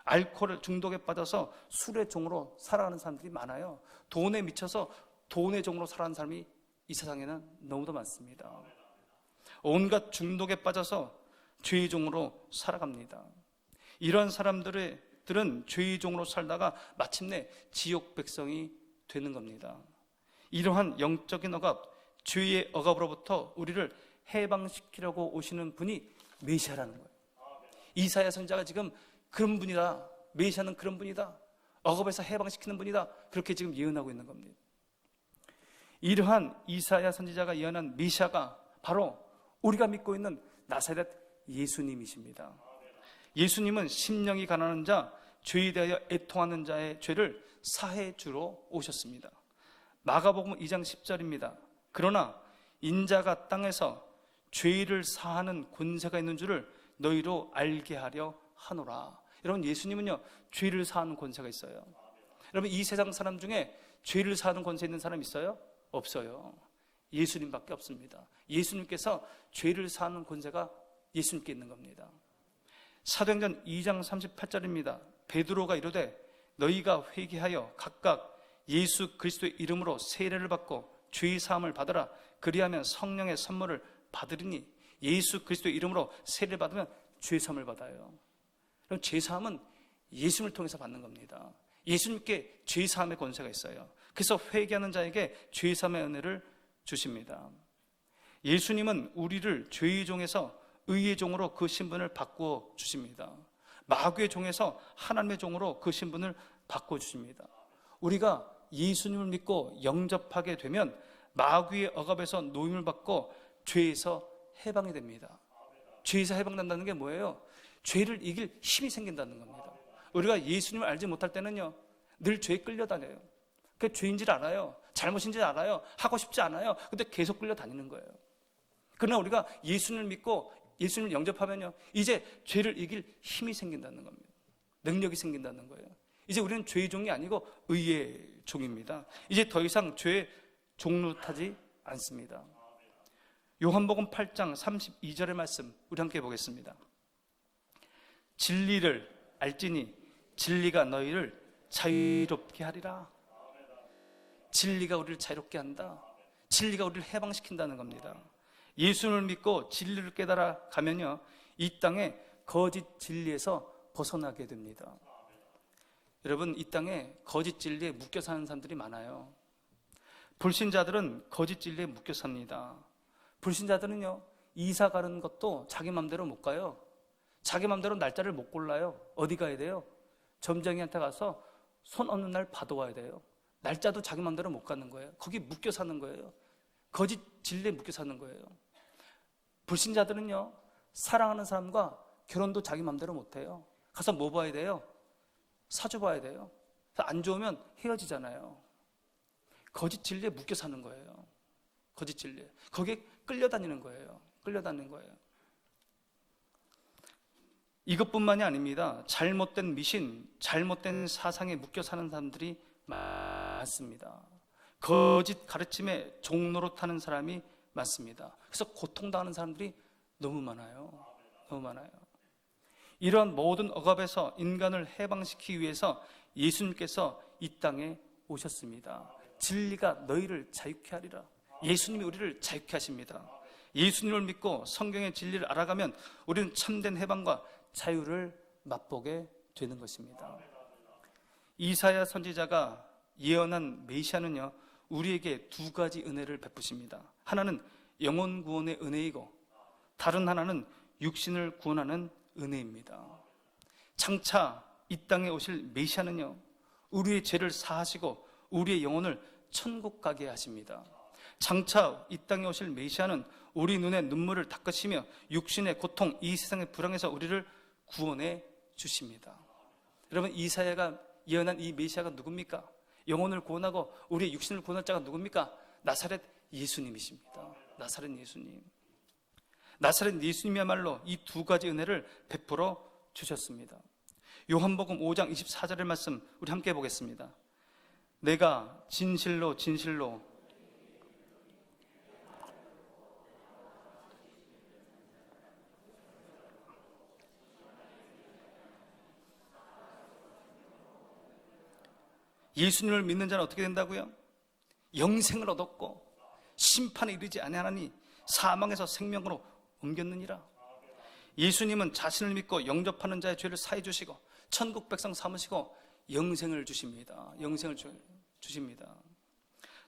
알코올 중독에 빠져서 술의 종으로 살아가는 사람들이 많아요. 돈에 미쳐서 돈의 종으로 살아가는 사람이 이 세상에는 너무도 많습니다. 온갖 중독에 빠져서 죄의 종으로 살아갑니다. 이런 사람들은 죄의 종으로 살다가 마침내 지옥 백성이 되는 겁니다. 이러한 영적인 억압, 죄의 억압으로부터 우리를 해방시키려고 오시는 분이 메시아라는 거예요. 이사야 선지자가 지금 그런 분이다, 메시아는 그런 분이다, 억압에서 해방시키는 분이다, 그렇게 지금 예언하고 있는 겁니다. 이러한 이사야 선지자가 예언한 메시아가 바로 우리가 믿고 있는 나사렛 예수님이십니다. 예수님은 심령이 가난한 자, 죄에 대하여 애통하는 자의 죄를 사해 주러 오셨습니다. 마가복음 2장 10절입니다. 그러나 인자가 땅에서 죄를 사하는 권세가 있는 줄을 너희로 알게 하려 하노라. 여러분, 예수님은요, 죄를 사하는 권세가 있어요. 여러분, 이 세상 사람 중에 죄를 사하는 권세 있는 사람 있어요? 없어요. 예수님밖에 없습니다. 예수님께서 죄를 사하는 권세가 예수님께 있는 겁니다. 사도행전 2장 38절입니다. 베드로가 이르되 너희가 회개하여 각각 예수 그리스도의 이름으로 세례를 받고 죄의 사함을 받으라. 그리하면 성령의 선물을 받으리니. 예수 그리스도의 이름으로 세례를 받으면 죄 사함을 받아요. 그럼 죄 사함은 예수님을 통해서 받는 겁니다. 예수님께 죄 사함의 권세가 있어요. 그래서 회개하는 자에게 죄 사함의 은혜를 주십니다. 예수님은 우리를 죄의 종에서 의의 종으로 그 신분을 바꾸어 주십니다. 마귀의 종에서 하나님의 종으로 그 신분을 바꿔주십니다. 우리가 예수님을 믿고 영접하게 되면 마귀의 억압에서 노임을 받고 죄에서 해방이 됩니다. 죄에서 해방된다는 게 뭐예요? 죄를 이길 힘이 생긴다는 겁니다. 우리가 예수님을 알지 못할 때는요, 늘 죄에 끌려다녀요. 그게 죄인지를 알아요. 잘못인지 알아요. 하고 싶지 않아요. 근데 계속 끌려다니는 거예요. 그러나 우리가 예수님을 믿고 예수님을 영접하면요, 이제 죄를 이길 힘이 생긴다는 겁니다. 능력이 생긴다는 거예요. 이제 우리는 죄의 종이 아니고 의의 종입니다. 이제 더 이상 죄의 종로 타지 않습니다. 요한복음 8장 32절의 말씀 우리 함께 보겠습니다. 진리를 알지니 진리가 너희를 자유롭게 하리라. 진리가 우리를 자유롭게 한다. 진리가 우리를 해방시킨다는 겁니다. 예수를 믿고 진리를 깨달아 가면요, 이 땅에 거짓 진리에서 벗어나게 됩니다. 여러분, 이 땅에 거짓 진리에 묶여 사는 사람들이 많아요. 불신자들은 거짓 진리에 묶여 삽니다. 불신자들은요, 이사 가는 것도 자기 맘대로 못 가요. 자기 맘대로 날짜를 못 골라요. 어디 가야 돼요? 점장이한테 가서 손 얹는 날 받아와야 돼요. 날짜도 자기 맘대로 못 가는 거예요. 거기 묶여 사는 거예요. 거짓 진리에 묶여 사는 거예요. 불신자들은요, 사랑하는 사람과 결혼도 자기 맘대로 못 해요. 가서 뭐 봐야 돼요? 사주 봐야 돼요. 안 좋으면 헤어지잖아요. 거짓 진리에 묶여 사는 거예요. 거짓 진리에. 거기에 끌려다니는 거예요. 끌려다니는 거예요. 이것뿐만이 아닙니다. 잘못된 미신, 잘못된 사상에 묶여 사는 사람들이 많습니다. 거짓 가르침에 종로로 타는 사람이 많습니다. 그래서 고통당하는 사람들이 너무 많아요. 너무 많아요. 이러한 모든 억압에서 인간을 해방시키기 위해서 예수님께서 이 땅에 오셨습니다. 진리가 너희를 자유케 하리라. 예수님이 우리를 자유케 하십니다. 예수님을 믿고 성경의 진리를 알아가면 우리는 참된 해방과 자유를 맛보게 되는 것입니다. 이사야 선지자가 예언한 메시아는요, 우리에게 두 가지 은혜를 베푸십니다. 하나는 영혼 구원의 은혜이고 다른 하나는 육신을 구원하는 은혜입니다. 장차 이 땅에 오실 메시아는요, 우리의 죄를 사하시고 우리의 영혼을 천국 가게 하십니다. 장차 이 땅에 오실 메시아는 우리 눈의 눈물을 닦으시며 육신의 고통, 이 세상의 불황에서 우리를 구원해 주십니다. 여러분, 이사야가 예언한 이 메시아가 누굽니까? 영혼을 구원하고 우리의 육신을 구원할 자가 누굽니까? 나사렛 예수님이십니다. 나사렛 예수님. 나사렛 예수님이야말로 이 두 가지 은혜를 베풀어 주셨습니다. 요한복음 5장 24절의 말씀 우리 함께 보겠습니다. 내가 진실로 진실로 예수님을 믿는 자는 어떻게 된다고요? 영생을 얻었고 심판에 이르지 아니하나니 사망에서 생명으로 옮겼느니라. 예수님은 자신을 믿고 영접하는 자의 죄를 사해 주시고 천국 백성 삼으시고 영생을 주십니다. 영생을 주십니다.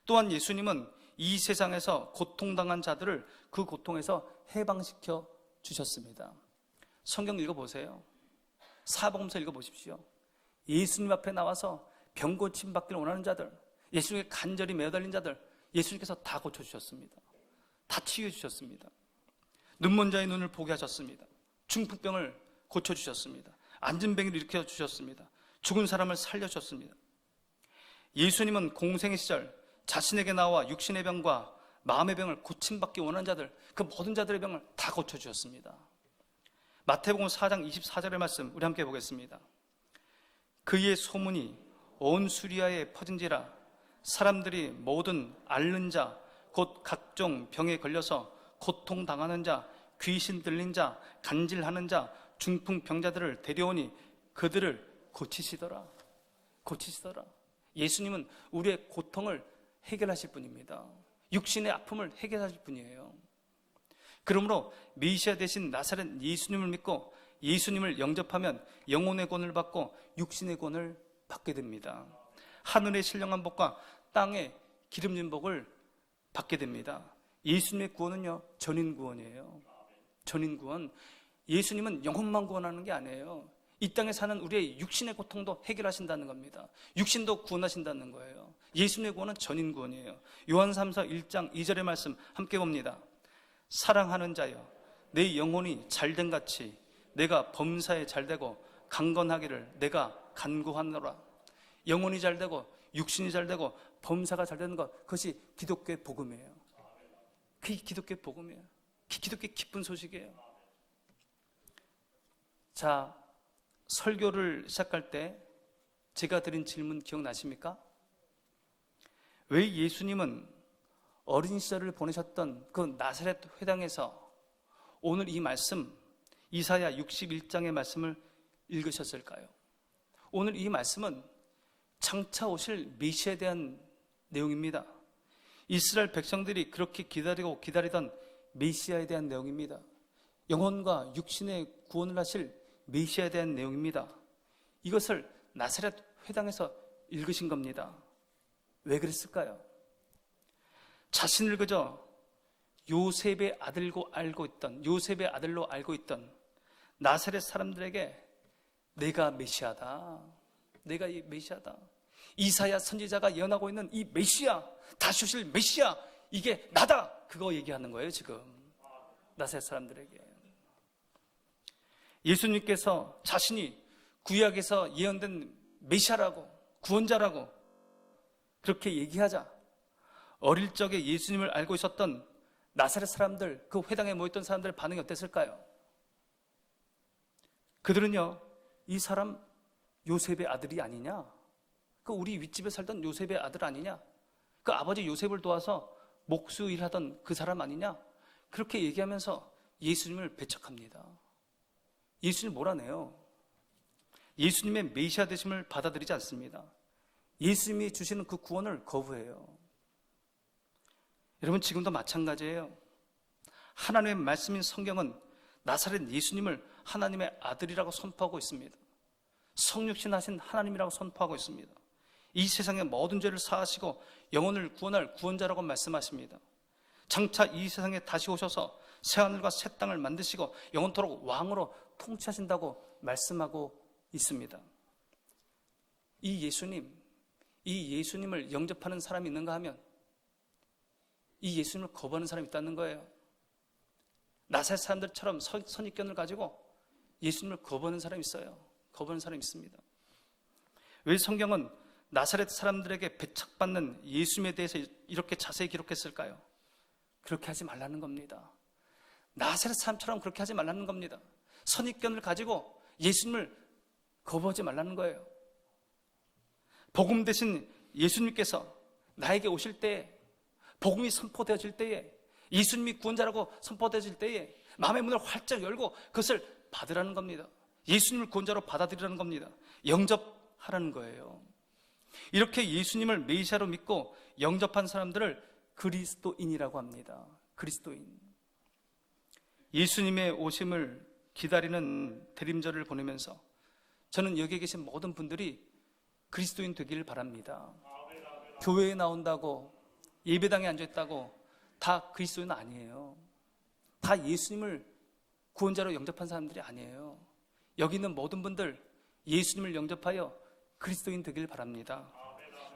또한 예수님은 이 세상에서 고통당한 자들을 그 고통에서 해방시켜 주셨습니다. 성경 읽어보세요. 사복음서 읽어보십시오. 예수님 앞에 나와서 병 고침 받기를 원하는 자들, 예수님께 간절히 매달린 자들, 예수님께서 다 고쳐주셨습니다. 다 치유해주셨습니다. 눈먼 자의 눈을 보게 하셨습니다. 중풍병을 고쳐주셨습니다. 안진뱅이를 일으켜주셨습니다. 죽은 사람을 살려주셨습니다. 예수님은 공생의 시절 자신에게 나와 육신의 병과 마음의 병을 고침받기 원하는 자들, 그 모든 자들의 병을 다 고쳐주셨습니다. 마태복음 4장 24절의 말씀 우리 함께 보겠습니다. 그의 소문이 온 수리아에 퍼진지라 사람들이 모든 앓는 자 곧 각종 병에 걸려서 고통당하는 자, 귀신 들린 자, 간질하는 자, 중풍병자들을 데려오니 그들을 고치시더라. 고치시더라. 예수님은 우리의 고통을 해결하실 분입니다. 육신의 아픔을 해결하실 분이에요. 그러므로 메시아 대신 나사렛 예수님을 믿고 예수님을 영접하면 영혼의 구원을 받고 육신의 구원을 받게 됩니다. 하늘의 신령한 복과 땅의 기름진 복을 받게 됩니다. 예수님의 구원은요, 전인 구원이에요. 전인 구원. 예수님은 영혼만 구원하는 게 아니에요. 이 땅에 사는 우리의 육신의 고통도 해결하신다는 겁니다. 육신도 구원하신다는 거예요. 예수님의 구원은 전인 구원이에요. 요한 3서 1장 2절의 말씀 함께 봅니다. 사랑하는 자여, 내 영혼이 잘된 같이 내가 범사에 잘되고 강건하기를 내가 간구하노라. 영혼이 잘되고 육신이 잘되고 범사가 잘되는 것, 그것이 기독교의 복음이에요. 그게 기독교의 복음이에요. 기독교의 기쁜 소식이에요. 자, 설교를 시작할 때 제가 드린 질문 기억나십니까? 왜 예수님은 어린 시절을 보내셨던 그 나사렛 회당에서 오늘 이 말씀, 이사야 61장의 말씀을 읽으셨을까요? 오늘 이 말씀은 장차 오실 메시아에 대한 내용입니다. 이스라엘 백성들이 그렇게 기다리던 메시아에 대한 내용입니다. 영혼과 육신의 구원을 하실 메시아에 대한 내용입니다. 이것을 나사렛 회당에서 읽으신 겁니다. 왜 그랬을까요? 자신을 그저 요셉의 아들로 알고 있던 나사렛 사람들에게 내가 메시아다. 내가 이 메시아다. 이사야 선지자가 예언하고 있는 이 메시아, 다시 오실 메시아, 이게 나다. 그거 얘기하는 거예요, 지금. 나사렛 사람들에게. 예수님께서 자신이 구약에서 예언된 메시아라고, 구원자라고 그렇게 얘기하자 어릴 적에 예수님을 알고 있었던 나사렛 사람들, 그 회당에 모였던 사람들의 반응이 어땠을까요? 그들은요, 이 사람 요셉의 아들이 아니냐? 그 우리 윗집에 살던 요셉의 아들 아니냐? 그 아버지 요셉을 도와서 목수 일하던 그 사람 아니냐? 그렇게 얘기하면서 예수님을 배척합니다. 예수님 몰아내요. 예수님의 메시아 되심을 받아들이지 않습니다. 예수님이 주시는 그 구원을 거부해요. 여러분, 지금도 마찬가지예요. 하나님의 말씀인 성경은 나사렛 예수님을 하나님의 아들이라고 선포하고 있습니다. 성육신하신 하나님이라고 선포하고 있습니다. 이 세상의 모든 죄를 사하시고 영혼을 구원할 구원자라고 말씀하십니다. 장차 이 세상에 다시 오셔서 새하늘과 새 땅을 만드시고 영원토록 왕으로 통치하신다고 말씀하고 있습니다. 이 예수님을 영접하는 사람이 있는가 하면 이 예수님을 거부하는 사람이 있다는 거예요. 나사렛 사람들처럼 선입견을 가지고 예수님을 거부하는 사람이 있어요. 거부하는 사람이 있습니다. 왜 성경은 나사렛 사람들에게 배척받는 예수님에 대해서 이렇게 자세히 기록했을까요? 그렇게 하지 말라는 겁니다. 나사렛 사람처럼 그렇게 하지 말라는 겁니다. 선입견을 가지고 예수님을 거부하지 말라는 거예요. 복음 대신 예수님께서 나에게 오실 때에, 복음이 선포되어질 때에, 예수님이 구원자라고 선포되어질 때에 마음의 문을 활짝 열고 그것을 받으라는 겁니다. 예수님을 구원자로 받아들이라는 겁니다. 영접하라는 거예요. 이렇게 예수님을 메시아로 믿고 영접한 사람들을 그리스도인이라고 합니다. 그리스도인. 예수님의 오심을 기다리는 대림절을 보내면서 저는 여기에 계신 모든 분들이 그리스도인 되기를 바랍니다. 교회에 나온다고, 예배당에 앉아있다고 다 그리스도인 아니에요. 다 예수님을 구원자로 영접한 사람들이 아니에요. 여기 있는 모든 분들 예수님을 영접하여 그리스도인 되길 바랍니다.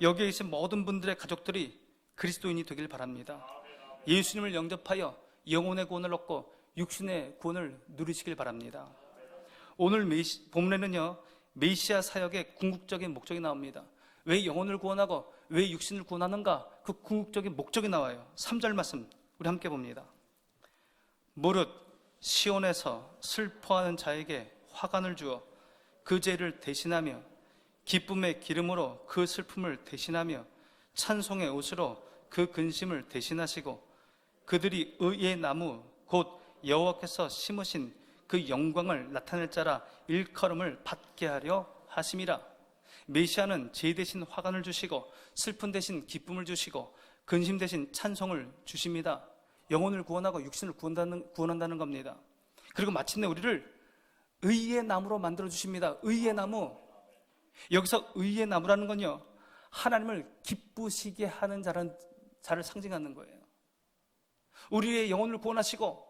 여기에 계신 모든 분들의 가족들이 그리스도인이 되길 바랍니다. 예수님을 영접하여 영혼의 구원을 얻고 육신의 구원을 누리시길 바랍니다. 오늘 본문에는요, 메시아 사역의 궁극적인 목적이 나옵니다. 왜 영혼을 구원하고 왜 육신을 구원하는가? 그 궁극적인 목적이 나와요. 3절 말씀 우리 함께 봅니다. 무릇 시온에서 슬퍼하는 자에게 화관을 주어 그 죄를 대신하며 기쁨의 기름으로 그 슬픔을 대신하며 찬송의 옷으로 그 근심을 대신하시고 그들이 의의 나무 곧 여호와께서 심으신 그 영광을 나타낼 자라 일컬음을 받게 하려 하심이라. 메시아는 죄 대신 화관을 주시고 슬픔 대신 기쁨을 주시고 근심 대신 찬송을 주십니다. 영혼을 구원하고 육신을 구원한다는 겁니다. 그리고 마침내 우리를 의의 나무로 만들어 주십니다. 의의 나무. 여기서 의의 나무라는 건요, 하나님을 기쁘시게 하는 자를 상징하는 거예요. 우리의 영혼을 구원하시고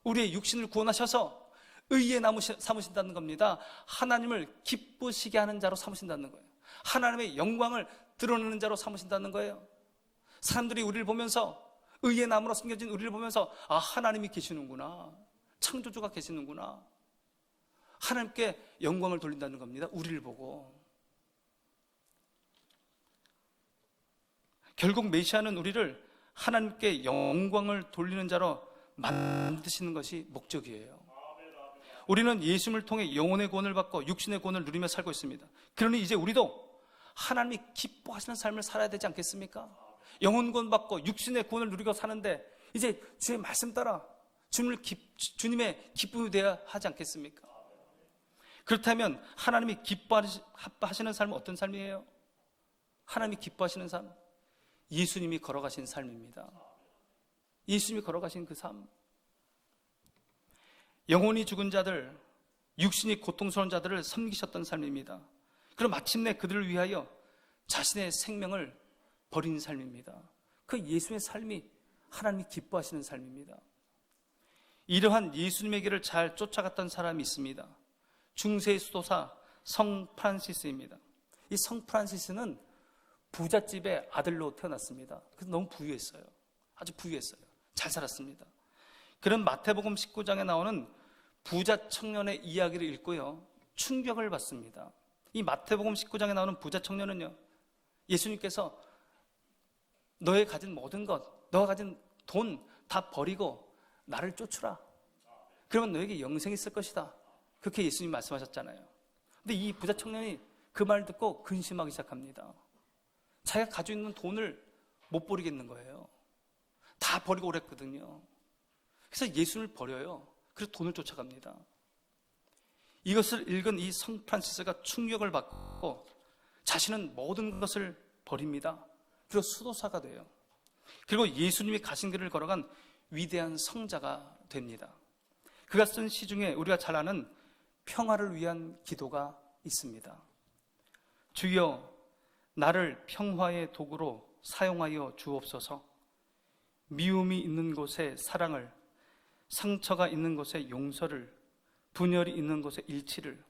우리의 육신을 구원하셔서 의의 나무 삼으신다는 겁니다. 하나님을 기쁘시게 하는 자로 삼으신다는 거예요. 하나님의 영광을 드러내는 자로 삼으신다는 거예요. 사람들이 우리를 보면서, 의의 나무로 숨겨진 우리를 보면서, 아, 하나님이 계시는구나, 창조주가 계시는구나, 하나님께 영광을 돌린다는 겁니다. 우리를 보고. 결국 메시아는 우리를 하나님께 영광을 돌리는 자로 만드시는 것이 목적이에요. 우리는 예수님을 통해 영혼의 구원을 받고 육신의 구원을 누리며 살고 있습니다. 그러니 이제 우리도 하나님이 기뻐하시는 삶을 살아야 되지 않겠습니까? 영혼 구원 받고 육신의 구원을 누리고 사는데 이제 주의 말씀 따라 주님의 기쁨이 되어야 하지 않겠습니까? 그렇다면 하나님이 기뻐하시는 삶은 어떤 삶이에요? 하나님이 기뻐하시는 삶, 예수님이 걸어가신 삶입니다. 예수님이 걸어가신 그 삶. 영혼이 죽은 자들, 육신이 고통스러운 자들을 섬기셨던 삶입니다. 그럼 마침내 그들을 위하여 자신의 생명을 버린 삶입니다. 그 예수의 삶이 하나님이 기뻐하시는 삶입니다. 이러한 예수님의 길을 잘 쫓아갔던 사람이 있습니다. 중세의 수도사 성 프란시스입니다. 이 성 프란시스는 부잣집의 아들로 태어났습니다. 그래서 너무 부유했어요. 아주 부유했어요. 잘 살았습니다. 그런 마태복음 19장에 나오는 부자 청년의 이야기를 읽고요, 충격을 받습니다. 이 마태복음 19장에 나오는 부자 청년은요, 예수님께서 너의 가진 모든 것, 너가 가진 돈 다 버리고 나를 쫓으라. 그러면 너에게 영생이 있을 것이다. 그렇게 예수님 말씀하셨잖아요. 근데 이 부자 청년이 그 말 듣고 근심하기 시작합니다. 자기가 가지고 있는 돈을 못 버리겠는 거예요. 다 버리고 오랬거든요. 그래서 예수님을 버려요. 그래서 돈을 쫓아갑니다. 이것을 읽은 이 성 프란시스가 충격을 받고 자신은 모든 것을 버립니다. 그리고 수도사가 돼요. 그리고 예수님이 가신 길을 걸어간 위대한 성자가 됩니다. 그가 쓴 시 중에 우리가 잘 아는 평화를 위한 기도가 있습니다. 주여, 나를 평화의 도구로 사용하여 주옵소서. 미움이 있는 곳에 사랑을, 상처가 있는 곳에 용서를, 분열이 있는 곳에 일치를,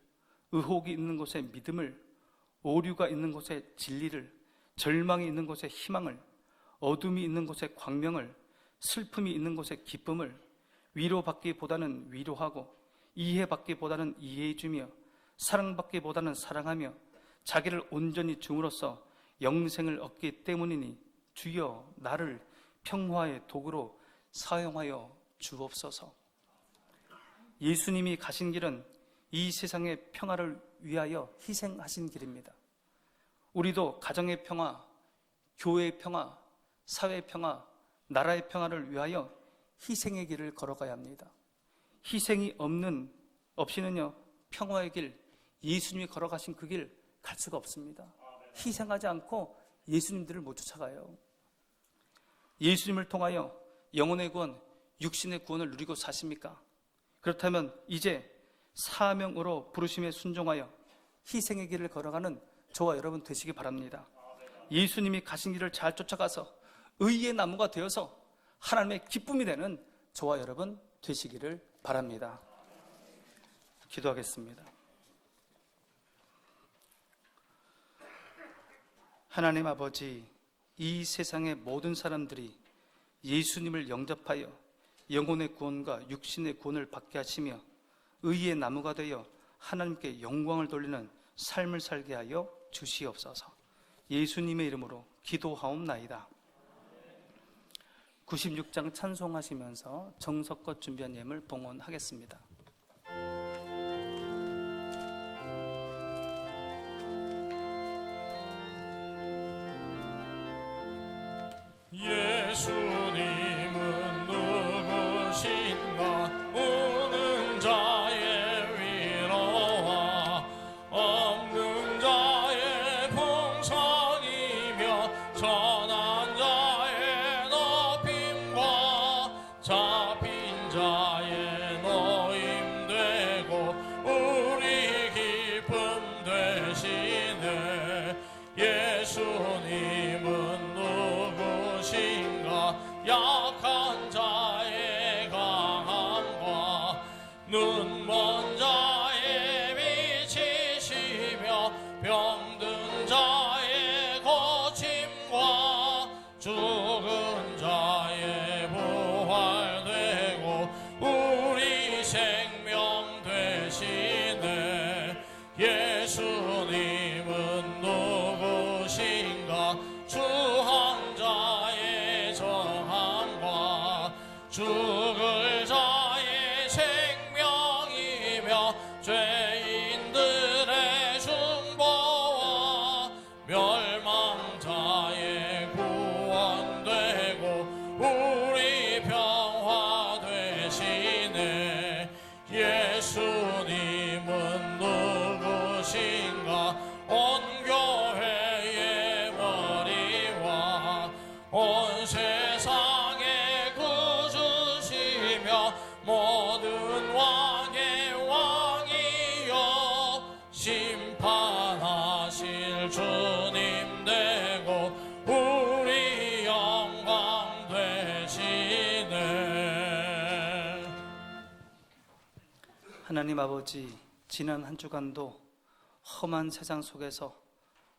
의혹이 있는 곳에 믿음을, 오류가 있는 곳에 진리를, 절망이 있는 곳에 희망을, 어둠이 있는 곳에 광명을, 슬픔이 있는 곳에 기쁨을, 위로받기보다는 위로하고 이해받기보다는 이해해주며 사랑받기보다는 사랑하며 자기를 온전히 줌으로써 영생을 얻기 때문이니 주여, 나를 평화의 도구로 사용하여 주옵소서. 예수님이 가신 길은 이 세상의 평화를 위하여 희생하신 길입니다. 우리도 가정의 평화, 교회의 평화, 사회의 평화, 나라의 평화를 위하여 희생의 길을 걸어가야 합니다. 희생이 없이는요, 평화의 길, 예수님이 걸어가신 그 길 갈 수가 없습니다. 희생하지 않고 예수님들을 못 쫓아가요. 예수님을 통하여 영혼의 구원, 육신의 구원을 누리고 사십니까? 그렇다면 이제 사명으로 부르심에 순종하여 희생의 길을 걸어가는 저와 여러분 되시기 바랍니다. 예수님이 가신 길을 잘 쫓아가서 의의 나무가 되어서 하나님의 기쁨이 되는 저와 여러분 되시기를 바랍니다. 기도하겠습니다. 하나님 아버지, 이 세상의 모든 사람들이 예수님을 영접하여 영혼의 구원과 육신의 구원을 받게 하시며 의의 나무가 되어 하나님께 영광을 돌리는 삶을 살게 하여 주시옵소서. 예수님의 이름으로 기도하옵나이다. 96장 찬송하시면서 정석껏 준비한 예물 봉헌하겠습니다. 예수님은 누구신가? 우는 자의 위로와 없는 자의 풍성이며 전한 자의 높임과 잡힌 자의 노임되고 우리 기쁨 되시네. 예수님은 누구신가? 약한 자의 강함과 눈 생명 되시네. 예수님은 누구신가? 주황자의 정함과 죽을 자의 생명이며 죄인들의 중보와 멸망자의 구원되고 우리 평화 되시네. 예수님은 누구신가? 온 교회의 머리와 온 세상의 구주시며 모든 왕의 왕이여 심판하실 주님 되고 우리 영광 되시네. 하나님 아버지, 지난 한 주간도 험한 세상 속에서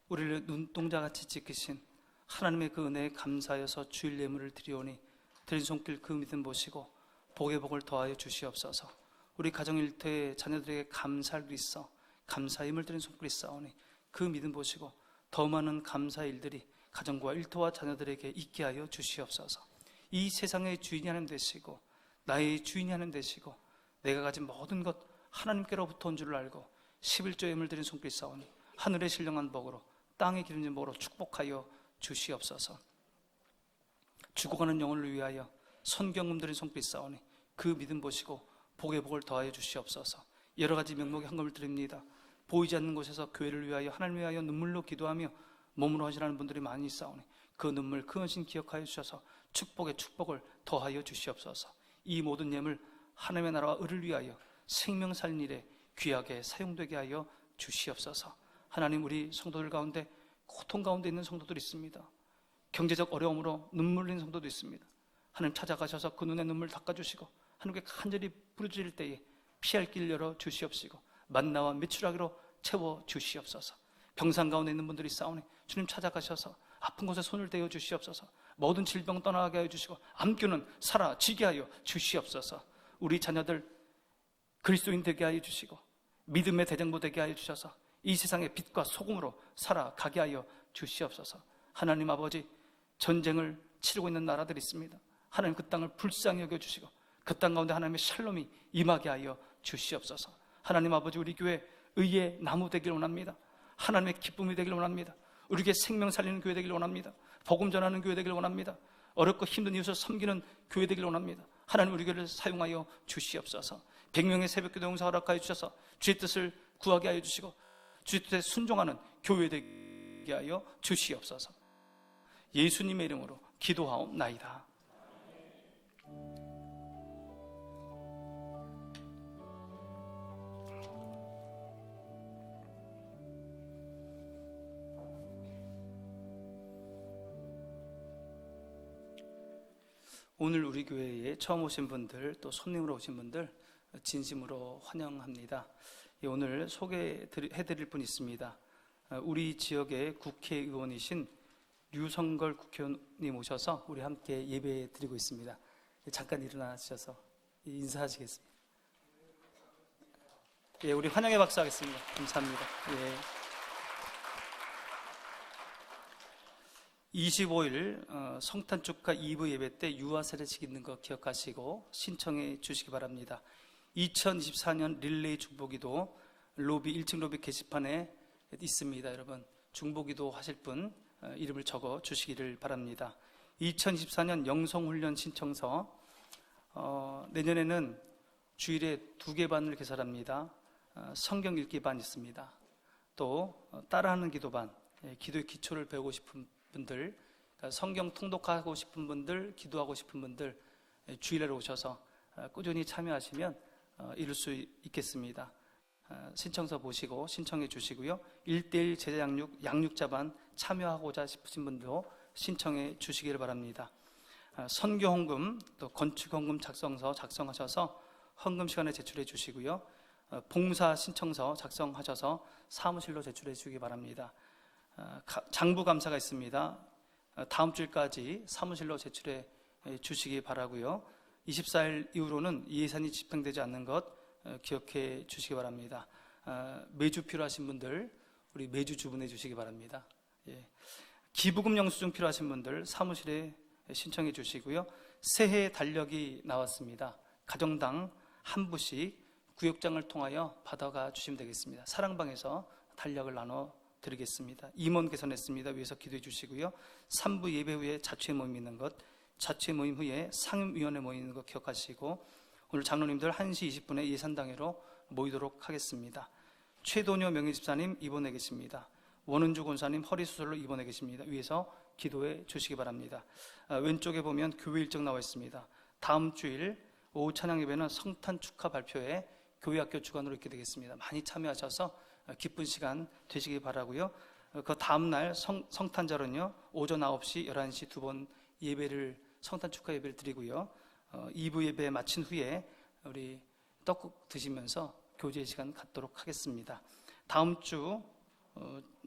우리를 눈동자같이 지키신 하나님의 그 은혜에 감사하여서 주일 예물을 드리오니 드린 손길 그 믿음 보시고 복의 복을 더하여 주시옵소서. 우리 가정 일터에 자녀들에게 감사할 일 있어 감사의 힘을 드린 손길이 있사오니 그 믿음 보시고 더 많은 감사의 일들이 가정과 일터와 자녀들에게 있게 하여 주시옵소서. 이 세상의 주인이 하나님 되시고 나의 주인이 하나님 되시고 내가 가진 모든 것 하나님께로부터 온 줄을 알고 11조 예물 드린 손길 있사오니 하늘의 신령한 복으로 땅의 기름진 복으로 축복하여 주시옵소서. 죽어가는 영혼을 위하여 선경금 드린 손길 있사오니 그 믿음 보시고 복의 복을 더하여 주시옵소서. 여러 가지 명목의 헌금을 드립니다. 보이지 않는 곳에서 교회를 위하여 하나님을 위하여 눈물로 기도하며 몸으로 헌신하는 분들이 많이 있사오니 그 눈물 그 헌신 기억하여 주셔서 축복의 축복을 더하여 주시옵소서. 이 모든 예물 하나님의 나라와 의를 위하여 생명 살린 일에 귀하게 사용되게 하여 주시옵소서. 하나님, 우리 성도들 가운데 고통 가운데 있는 성도들이 있습니다. 경제적 어려움으로 눈물 흘리는 성도도 있습니다. 하나님 찾아가셔서 그 눈에 눈물 닦아주시고 하나님께 간절히 부르짖을 때에 피할 길 열어 주시옵시고 만나와 메추라기로 채워 주시옵소서. 병상 가운데 있는 분들이 싸우니 주님 찾아가셔서 아픈 곳에 손을 대어 주시옵소서. 모든 질병 떠나게 하여 주시고 암교는 사라지게 하여 주시옵소서. 우리 자녀들 그리스도인 되게 하여 주시고 믿음의 대장부 되게 하여 주셔서 이 세상의 빛과 소금으로 살아가게 하여 주시옵소서. 하나님 아버지, 전쟁을 치르고 있는 나라들이 있습니다. 하나님 그 땅을 불쌍히 여겨주시고 그 땅 가운데 하나님의 샬롬이 임하게 하여 주시옵소서. 하나님 아버지, 우리 교회 의의 나무 되기를 원합니다. 하나님의 기쁨이 되기를 원합니다. 우리에게 생명 살리는 교회 되기를 원합니다. 복음 전하는 교회 되기를 원합니다. 어렵고 힘든 이웃을 섬기는 교회 되기를 원합니다. 하나님, 우리 교회를 사용하여 주시옵소서. 100명의 새벽기도 용사 허락하여 주셔서 주의 뜻을 구하게 하여 주시고 주의 뜻에 순종하는 교회 되게 하여 주시옵소서. 예수님의 이름으로 기도하옵나이다. 오늘 우리 교회에 처음 오신 분들, 또 손님으로 오신 분들 진심으로 환영합니다. 오늘 소개해드릴 분이 있습니다. 우리 지역의 국회의원이신 류성걸 국회의원님 오셔서 우리 함께 예배 드리고 있습니다. 잠깐 일어나셔서 인사하시겠습니다. 예, 우리 환영의 박수 하겠습니다. 감사합니다. 예. 25일 성탄 축하 2부 예배 때 유아 세례식 있는 거 기억하시고 신청해 주시기 바랍니다. 2024년 릴레이 중보기도 로비 1층 로비 게시판에 있습니다. 여러분 중보기도 하실 분 이름을 적어 주시기를 바랍니다. 2024년 영성훈련 신청서 내년에는 주일에 2개 반을 개설합니다. 성경 읽기 반 있습니다. 또 따라하는 기도 반, 기도의 기초를 배우고 싶은 분들, 성경 통독하고 싶은 분들, 기도하고 싶은 분들 주일에 오셔서 꾸준히 참여하시면 이룰 수 있겠습니다. 신청서 보시고 신청해 주시고요. 1:1 제자 양육자반 참여하고자 싶으신 분도 신청해 주시기를 바랍니다. 선교 헌금, 또 건축 헌금 작성서 작성하셔서 헌금 시간에 제출해 주시고요. 봉사 신청서 작성하셔서 사무실로 제출해 주시기 바랍니다. 장부 감사가 있습니다. 다음 주일까지 사무실로 제출해 주시기 바라고요. 24일 이후로는 이 예산이 집행되지 않는 것 기억해 주시기 바랍니다. 매주 필요하신 분들 우리 매주 주문해 주시기 바랍니다. 예. 기부금 영수증 필요하신 분들 사무실에 신청해 주시고요. 새해 달력이 나왔습니다. 가정당 한 부씩 구역장을 통하여 받아가 주시면 되겠습니다. 사랑방에서 달력을 나눠 드리겠습니다. 임원께서 냈습니다. 위에서 기도해 주시고요. 3부 예배 후에 자취 모임 있는 것, 자취 모임 후에 상임위원회 모임 있는 것 기억하시고, 오늘 장로님들 1시 20분에 예산당회로 모이도록 하겠습니다. 최도녀 명예집사님 입원해 계십니다. 원은주 권사님 허리수술로 입원해 계십니다. 위에서 기도해 주시기 바랍니다. 왼쪽에 보면 교회 일정 나와 있습니다. 다음 주일 오후 찬양 예배는 성탄 축하 발표회 교회학교 주관으로 있게 되겠습니다. 많이 참여하셔서 기쁜 시간 되시기 바라고요. 그 다음날 성탄절은요, 오전 9시, 11시 두 번 예배를, 성탄 축하 예배를 드리고요. 2부 예배 마친 후에 우리 떡국 드시면서 교제 시간 갖도록 하겠습니다. 다음 주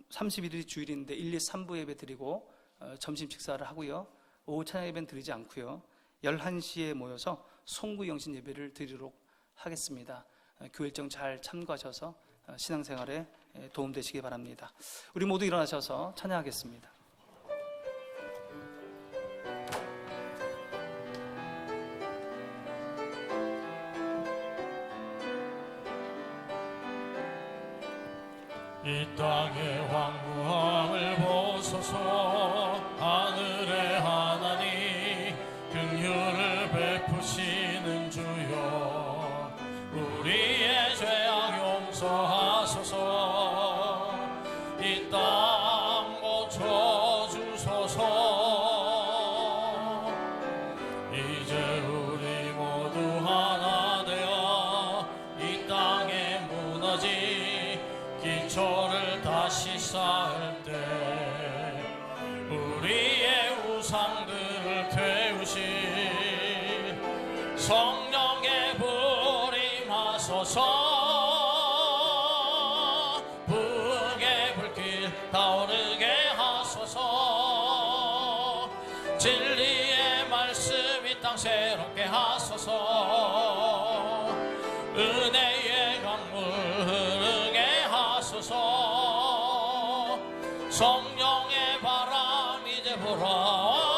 31일이 주일인데 1, 2, 3부 예배 드리고 점심 식사를 하고요. 오후 찬양 예배는 드리지 않고요. 11시에 모여서 송구 영신 예배를 드리도록 하겠습니다. 교회 일정 잘 참고하셔서 신앙생활에 도움되시기 바랍니다. 우리 모두 일어나셔서 찬양하겠습니다. 이 땅의 황무함을 보소서. 하늘의 하나님 긍휼을 베푸시는 주여, 우리의 죄악 용서하소서. 이 땅 고쳐주소서. 이제 우리 모두 하나 되어 이 땅에 무너진 기초를 다시 쌓을 때 우리의 우상들을 태우신 성령의 불임 하소서. 부흥의 불길 타오르게 하소서. 진리의 말씀 이 땅 새롭게 하소서. 은혜의 강물 흐르게 하소서. 성령의 바람 이제 불어와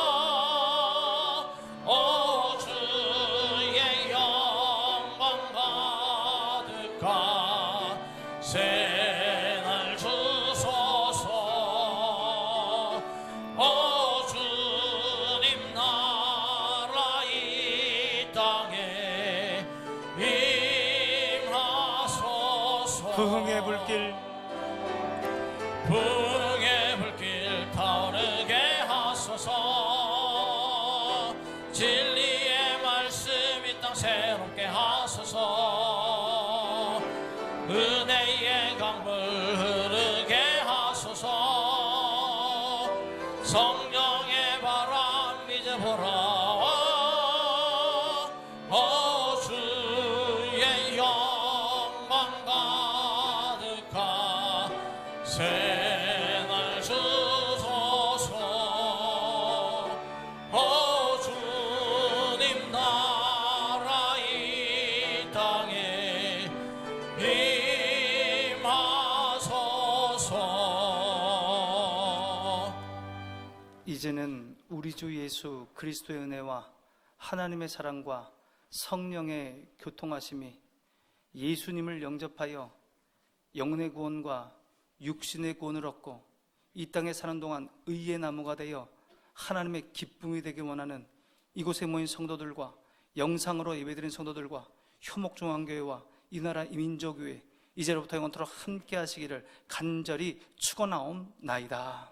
오 주의 영광 가득한 새날 주소서. 오 주님 나라 이 땅에 임하소서. 부흥의 불길, 부흥의 불길 타오르게 하소서. 진리의 말씀 이 땅 새롭게 하소서. 은혜의 강물 흐르게 하소서. 성령의 바람 이제 불어와 오 주의 영광 가득한 새날 주소서. 오 주님 나라 이 땅에 임하소서. 이제는 우리 주 예수 그리스도의 은혜와 하나님의 사랑과 성령의 교통하심이 예수님을 영접하여 영혼의 구원과 육신의 구원을 얻고 이 땅에 사는 동안 의의 나무가 되어 하나님의 기쁨이 되기 원하는 이곳에 모인 성도들과 영상으로 예배드린 성도들과 효목중앙교회와 이 나라 이민족교회 이제로부터 영원토록 함께 하시기를 간절히 축원하옵나이다.